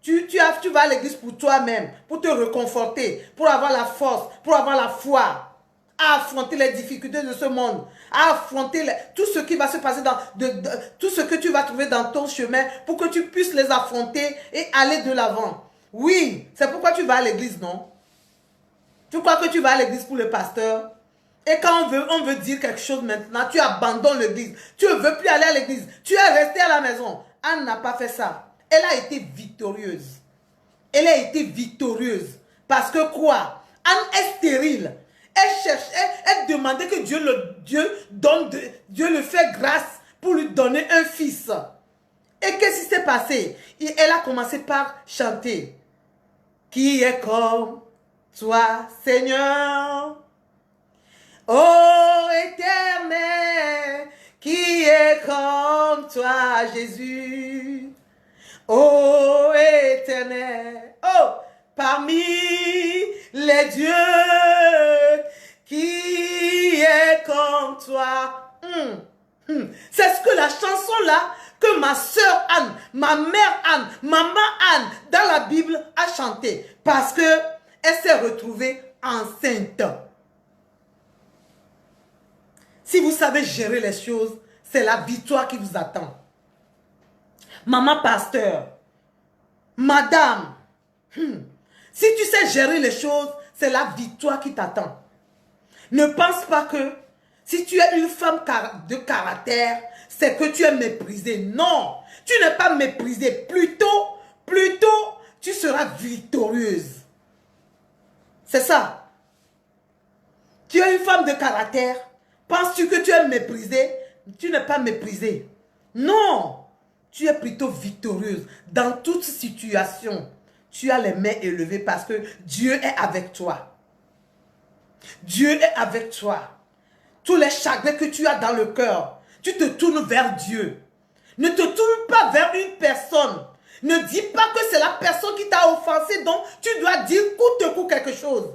Tu vas à l'église pour toi-même, pour te réconforter, pour avoir la force, pour avoir la foi, à affronter les difficultés de ce monde, à affronter tout ce qui va se passer, tout ce que tu vas trouver dans ton chemin, pour que tu puisses les affronter et aller de l'avant. Oui, c'est pourquoi tu vas à l'église, non? Tu crois que tu vas à l'église pour le pasteur? Et quand on veut dire quelque chose maintenant, tu abandonnes l'église. Tu ne veux plus aller à l'église. Tu es resté à la maison. Anne n'a pas fait ça. Elle a été victorieuse. Elle a été victorieuse. Parce que quoi? Anne est stérile. Elle cherchait, elle demandait que Dieu le fait grâce pour lui donner un fils. Et qu'est-ce qui s'est passé? Elle a commencé par chanter. Qui est comme toi, Seigneur? Ô Éternel, qui est comme toi, Jésus? Ô Éternel, oh, parmi les dieux, qui est comme toi? C'est ce que la chanson là, que ma soeur Anne, ma mère Anne, maman Anne, dans la Bible a chanté. Parce que elle s'est retrouvée enceinte. Si vous savez gérer les choses, c'est la victoire qui vous attend. Maman pasteur, madame, si tu sais gérer les choses, c'est la victoire qui t'attend. Ne pense pas que si tu es une femme de caractère, c'est que tu es méprisée. Non, tu n'es pas méprisée. Plutôt, tu seras victorieuse. C'est ça. Tu es une femme de caractère. Penses-tu que tu es méprisée? Tu n'es pas méprisée. Non, tu es plutôt victorieuse. Dans toute situation, tu as les mains élevées parce que Dieu est avec toi. Dieu est avec toi. Tous les chagrins que tu as dans le cœur, tu te tournes vers Dieu. Ne te tourne pas vers une personne. Ne dis pas que c'est la personne qui t'a offensé, donc tu dois dire coûte que coûte quelque chose.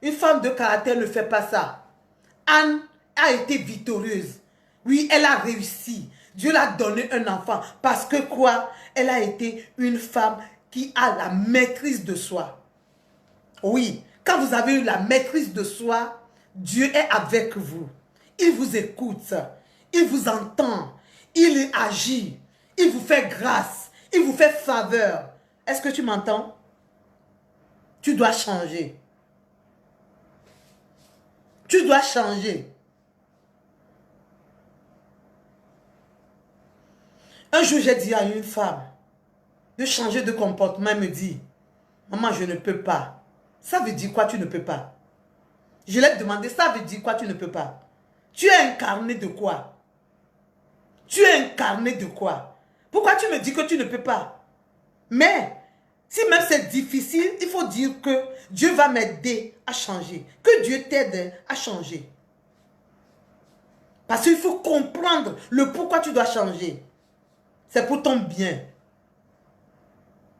Une femme de caractère ne fait pas ça. Anne a été victorieuse. Oui, elle a réussi. Dieu l'a donné un enfant. Parce que quoi? Elle a été une femme qui a la maîtrise de soi. Oui, quand vous avez eu la maîtrise de soi, Dieu est avec vous. Il vous écoute. Il vous entend. Il agit. Il vous fait grâce. Il vous fait faveur. Est-ce que tu m'entends? Tu dois changer. Tu dois changer. Un jour, j'ai dit à une femme de changer de comportement. Elle me dit, maman, je ne peux pas. Ça veut dire quoi, tu ne peux pas? Je l'ai demandé, ça veut dire quoi, tu ne peux pas? Tu es incarné de quoi? Tu es incarné de quoi? Pourquoi tu me dis que tu ne peux pas? Mais, si même c'est difficile, il faut dire que Dieu va m'aider à changer. Que Dieu t'aide à changer. Parce qu'il faut comprendre le pourquoi tu dois changer. C'est pour ton bien.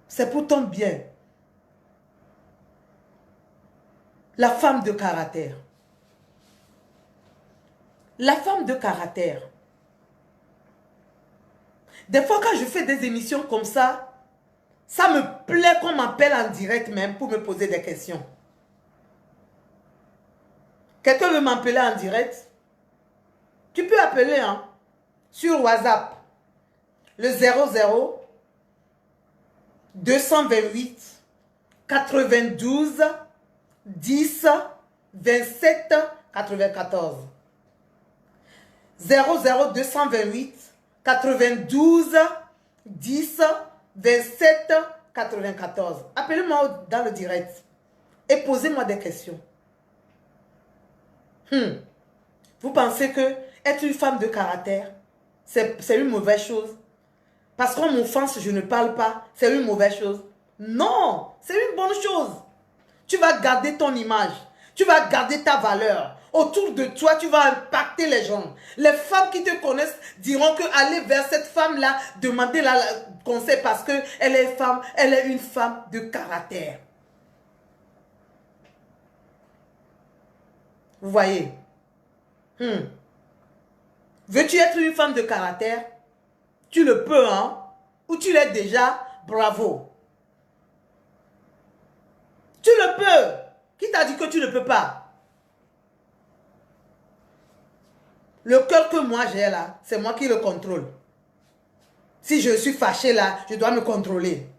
C'est pour ton bien. La femme de caractère. La femme de caractère. Des fois, quand je fais des émissions comme ça me plaît qu'on m'appelle en direct même pour me poser des questions. Quelqu'un veut m'appeler en direct? Tu peux appeler hein, sur WhatsApp. Le 00 228 92 10 27 94. 00 228 92 10 27 94. Appelez-moi dans le direct et posez-moi des questions. Vous pensez que être une femme de caractère, c'est une mauvaise chose? Parce qu'on m'offense, je ne parle pas, c'est une mauvaise chose? Non, c'est une bonne chose. Tu vas garder ton image, tu vas garder ta valeur. Autour de toi, tu vas impacter les gens. Les femmes qui te connaissent diront que aller vers cette femme-là, demander la conseil parce qu'elle est femme, elle est une femme de caractère. Vous voyez? Veux-tu être une femme de caractère? Tu le peux, hein? Ou tu l'es déjà? Bravo. Tu le peux. Qui t'a dit que tu ne peux pas? Le cœur que moi j'ai là, c'est moi qui le contrôle. Si je suis fâché là, je dois me contrôler.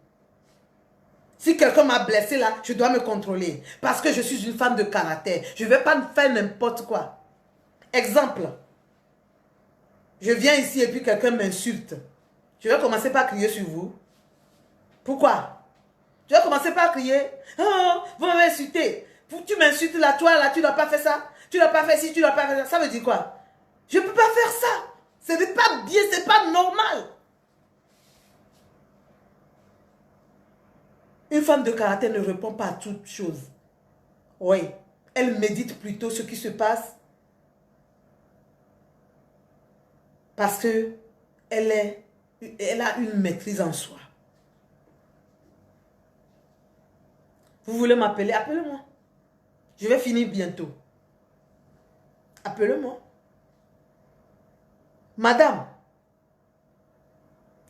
Si quelqu'un m'a blessé là, je dois me contrôler. Parce que je suis une femme de caractère. Je ne vais pas faire n'importe quoi. Exemple. Je viens ici et puis quelqu'un m'insulte. Je vais commencer par crier sur vous. Pourquoi? Je vais commencer par crier. Oh, vous m'avez insulté. Tu m'insultes là, toi là, tu n'as pas fait ça. Tu n'as pas fait ci, tu n'as pas fait ça. Ça veut dire quoi? Je ne peux pas faire ça. Ce n'est pas bien, ce n'est pas normal. Une femme de caractère ne répond pas à toutes choses. Oui, elle médite plutôt ce qui se passe. Parce que elle a une maîtrise en soi. Vous voulez m'appeler? Appelez-moi. Je vais finir bientôt. Appelez-moi. Madame,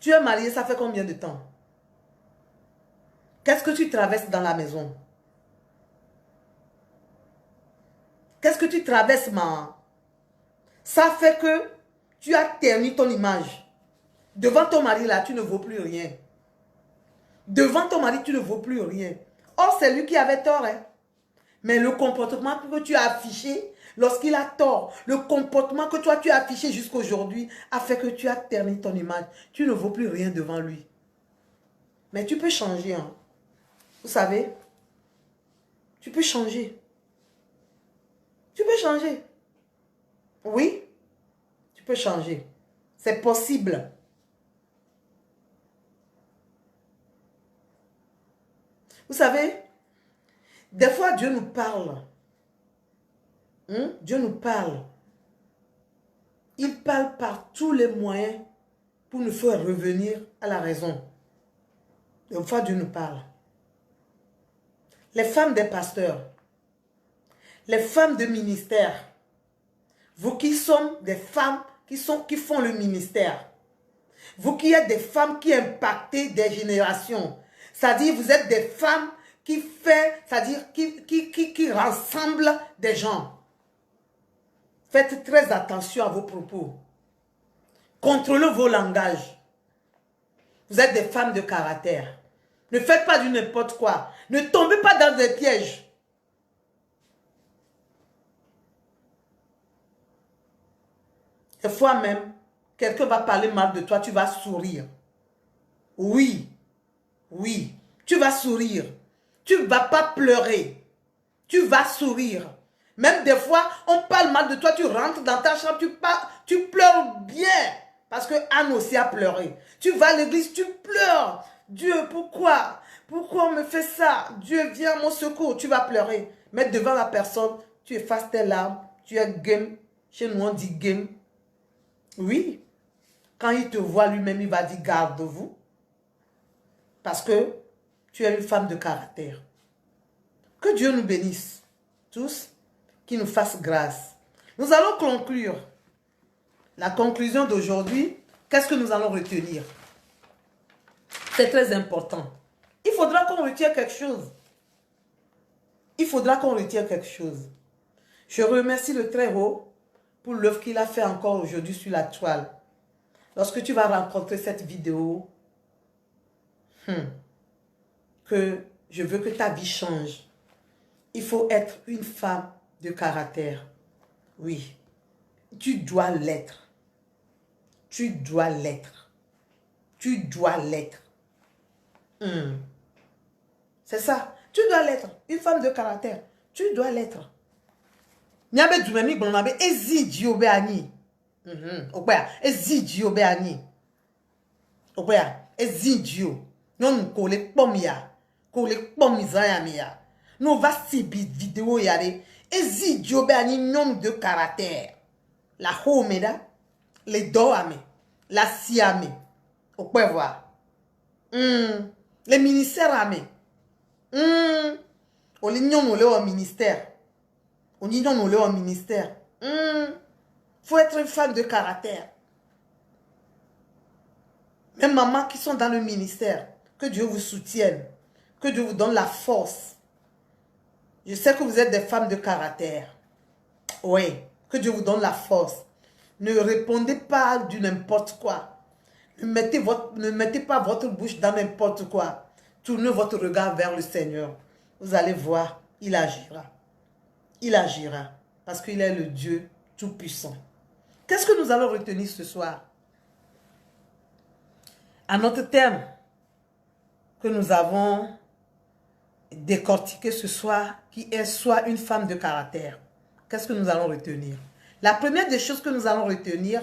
tu es mariée, ça fait combien de temps? Qu'est-ce que tu traverses dans la maison? Qu'est-ce que tu traverses, maman? Ça fait que tu as terni ton image. Devant ton mari, là, tu ne vaux plus rien. Devant ton mari, tu ne vaux plus rien. Or, c'est lui qui avait tort, hein? Mais le comportement que tu as affiché lorsqu'il a tort, le comportement que toi tu as affiché jusqu'à aujourd'hui a fait que tu as terni ton image. Tu ne vaux plus rien devant lui. Mais tu peux changer, hein? Vous savez? Tu peux changer. Tu peux changer. Oui, tu peux changer. C'est possible. Vous savez, des fois Dieu nous parle. Dieu nous parle. Il parle par tous les moyens pour nous faire revenir à la raison. Des fois Dieu nous parle. Les femmes des pasteurs, les femmes de ministère, vous qui sont des femmes qui font le ministère, vous qui êtes des femmes qui impactent des générations, c'est-à-dire vous êtes des femmes qui qui rassemblent des gens. Faites très attention à vos propos. Contrôlez vos langages. Vous êtes des femmes de caractère. Ne faites pas du n'importe quoi. Ne tombez pas dans des pièges. Des fois même, quelqu'un va parler mal de toi, tu vas sourire. Oui, oui, tu vas sourire. Tu ne vas pas pleurer. Tu vas sourire. Même des fois, on parle mal de toi, tu rentres dans ta chambre, tu pleures bien. Parce que Anne aussi a pleuré. Tu vas à l'église, tu pleures. Dieu, pourquoi? Pourquoi on me fait ça? Dieu, viens à mon secours. Tu vas pleurer. Mais devant la personne, tu effaces tes larmes. Tu es game. Chez nous, on dit game. Oui. Quand il te voit lui-même, il va dire garde-vous. Parce que tu es une femme de caractère. Que Dieu nous bénisse. Tous. Qu'il nous fasse grâce. Nous allons conclure. La conclusion d'aujourd'hui, Qu'est-ce que nous allons retenir? C'est très important. Il faudra qu'on retienne quelque chose. Il faudra qu'on retienne quelque chose. Je remercie le Très-Haut pour l'œuvre qu'il a fait encore aujourd'hui sur la toile. Lorsque tu vas rencontrer cette vidéo, que je veux que ta vie change, il faut être une femme de caractère. Oui, tu dois l'être. Tu dois l'être. Tu dois l'être. C'est ça. Tu dois l'être. Une femme de caractère. Tu dois l'être. Nyabe dumemi bonabe ezidi obeani. Obeya ezidi obeani. Obeya ezidi. Non kole pomia. Kole pomizaya miya. Non va sibi vidéo yare. Ezidi obeani non de caractère. La homeda, les doame, la siame. Au point voir. Les ministères amé. On l'ignon au ministère. On ignon au ministère. Faut être une femme de caractère. Même maman qui sont dans le ministère, que Dieu vous soutienne. Que Dieu vous donne la force. Je sais que vous êtes des femmes de caractère. Oui. Que Dieu vous donne la force. Ne répondez pas du n'importe quoi. Ne mettez pas votre bouche dans n'importe quoi. Tournez votre regard vers le Seigneur. Vous allez voir, il agira. Il agira. Parce qu'il est le Dieu Tout-Puissant. Qu'est-ce que nous allons retenir ce soir? À notre thème que nous avons décortiqué ce soir, qui est soit une femme de caractère. Qu'est-ce que nous allons retenir? La première des choses que nous allons retenir,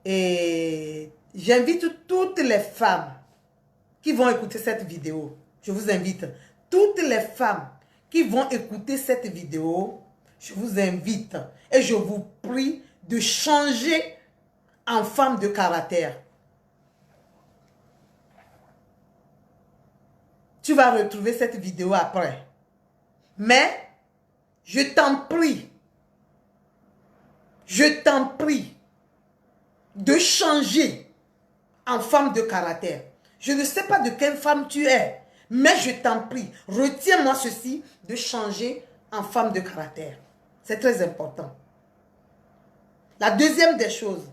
et j'invite toutes les femmes qui vont écouter cette vidéo, je vous invite, toutes les femmes qui vont écouter cette vidéo, je vous invite et je vous prie de changer en femme de caractère. Tu vas retrouver cette vidéo après. Mais, je t'en prie de changer en femme de caractère. Je ne sais pas de quelle femme tu es, mais je t'en prie, retiens-moi ceci, de changer en femme de caractère. C'est très important. La deuxième des choses,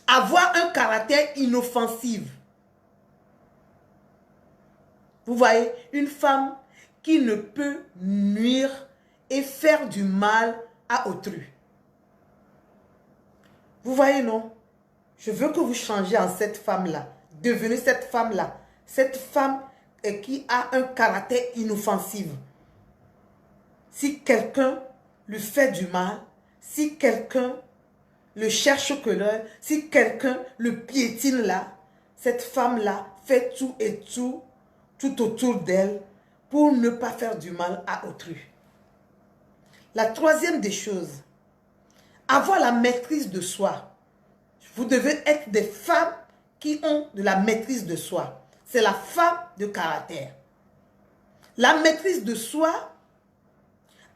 avoir un caractère inoffensif. Vous voyez, une femme qui ne peut nuire et faire du mal à autrui. Vous voyez, non? Je veux que vous changiez en cette femme-là. Devenez cette femme-là. Cette femme qui a un caractère inoffensif. Si quelqu'un lui fait du mal, si quelqu'un le cherche que l'heure, si quelqu'un le piétine là, cette femme-là fait tout et tout autour d'elle pour ne pas faire du mal à autrui. La troisième des choses, avoir la maîtrise de soi. Vous devez être des femmes qui ont de la maîtrise de soi. C'est la femme de caractère. La maîtrise de soi,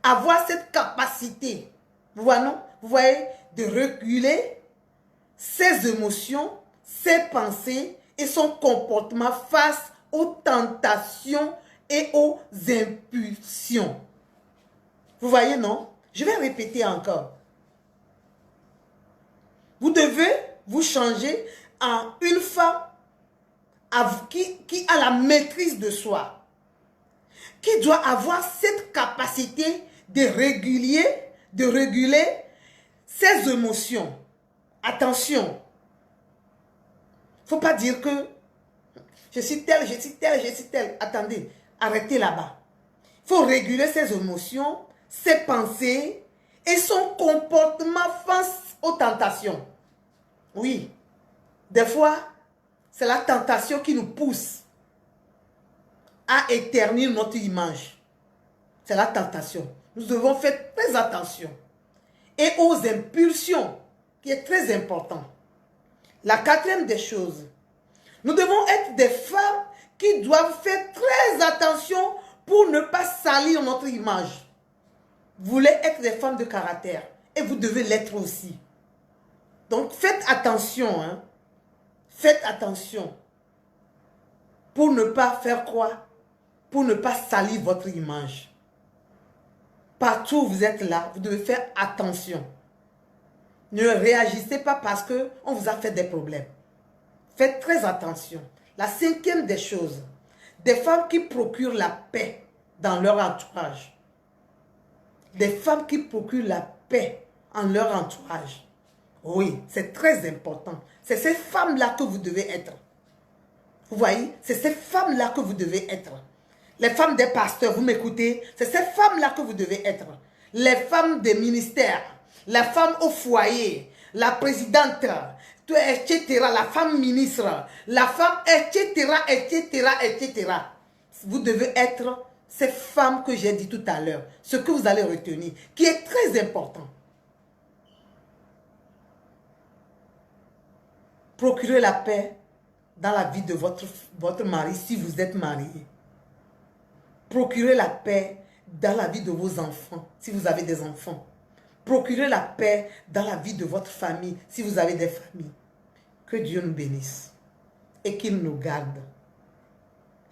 avoir cette capacité, vous voyez, non? Vous voyez, de reculer ses émotions, ses pensées et son comportement face aux tentations et aux impulsions. Vous voyez, non? Je vais répéter encore. Vous devez vous changer en une femme qui a la maîtrise de soi, qui doit avoir cette capacité de réguler ses émotions. Attention, il ne faut pas dire que je suis telle, je suis telle, je suis telle. Attendez, arrêtez là-bas. Il faut réguler ses émotions, ses pensées et son comportement face aux tentations. Oui, des fois, c'est la tentation qui nous pousse à éternir notre image. C'est la tentation. Nous devons faire très attention. Et aux impulsions, qui est très important. La quatrième des choses, nous devons être des femmes qui doivent faire très attention pour ne pas salir notre image. Vous voulez être des femmes de caractère et vous devez l'être aussi. Donc, faites attention, hein. Faites attention. Pour ne pas faire quoi? Pour ne pas salir votre image. Partout où vous êtes là, vous devez faire attention. Ne réagissez pas parce qu'on vous a fait des problèmes. Faites très attention. La cinquième des choses, des femmes qui procurent la paix dans leur entourage. Des femmes qui procurent la paix en leur entourage. Oui, c'est très important. C'est ces femmes-là que vous devez être. Vous voyez, c'est ces femmes-là que vous devez être. Les femmes des pasteurs, vous m'écoutez? C'est ces femmes-là que vous devez être. Les femmes des ministères, la femme au foyer, la présidente, etc., la femme ministre, la femme, etc., etc., etc. Vous devez être ces femmes que j'ai dit tout à l'heure. Ce que vous allez retenir, qui est très important. Procurez la paix dans la vie de votre mari si vous êtes marié. Procurez la paix dans la vie de vos enfants si vous avez des enfants. Procurez la paix dans la vie de votre famille si vous avez des familles. Que Dieu nous bénisse et qu'il nous garde.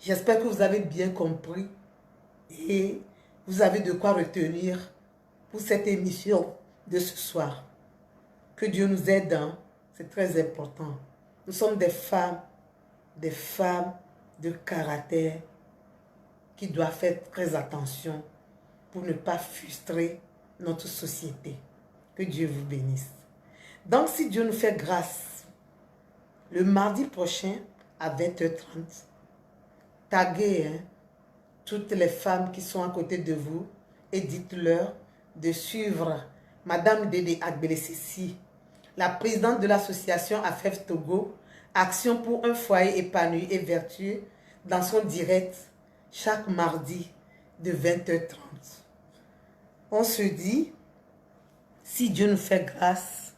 J'espère que vous avez bien compris et vous avez de quoi retenir pour cette émission de ce soir. Que Dieu nous aide, hein? C'est très important. Nous sommes des femmes de caractère qui doivent faire très attention pour ne pas frustrer notre société. Que Dieu vous bénisse. Donc, si Dieu nous fait grâce, le mardi prochain à 20h30, taguez toutes les femmes qui sont à côté de vous et dites-leur de suivre Madame Dédé Agbelesisi, la présidente de l'association AFEF Togo, Action pour un foyer épanoui et vertueux, dans son direct chaque mardi de 20h30. On se dit, si Dieu nous fait grâce,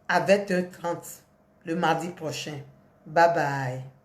à 20h30 le mardi prochain. Bye bye.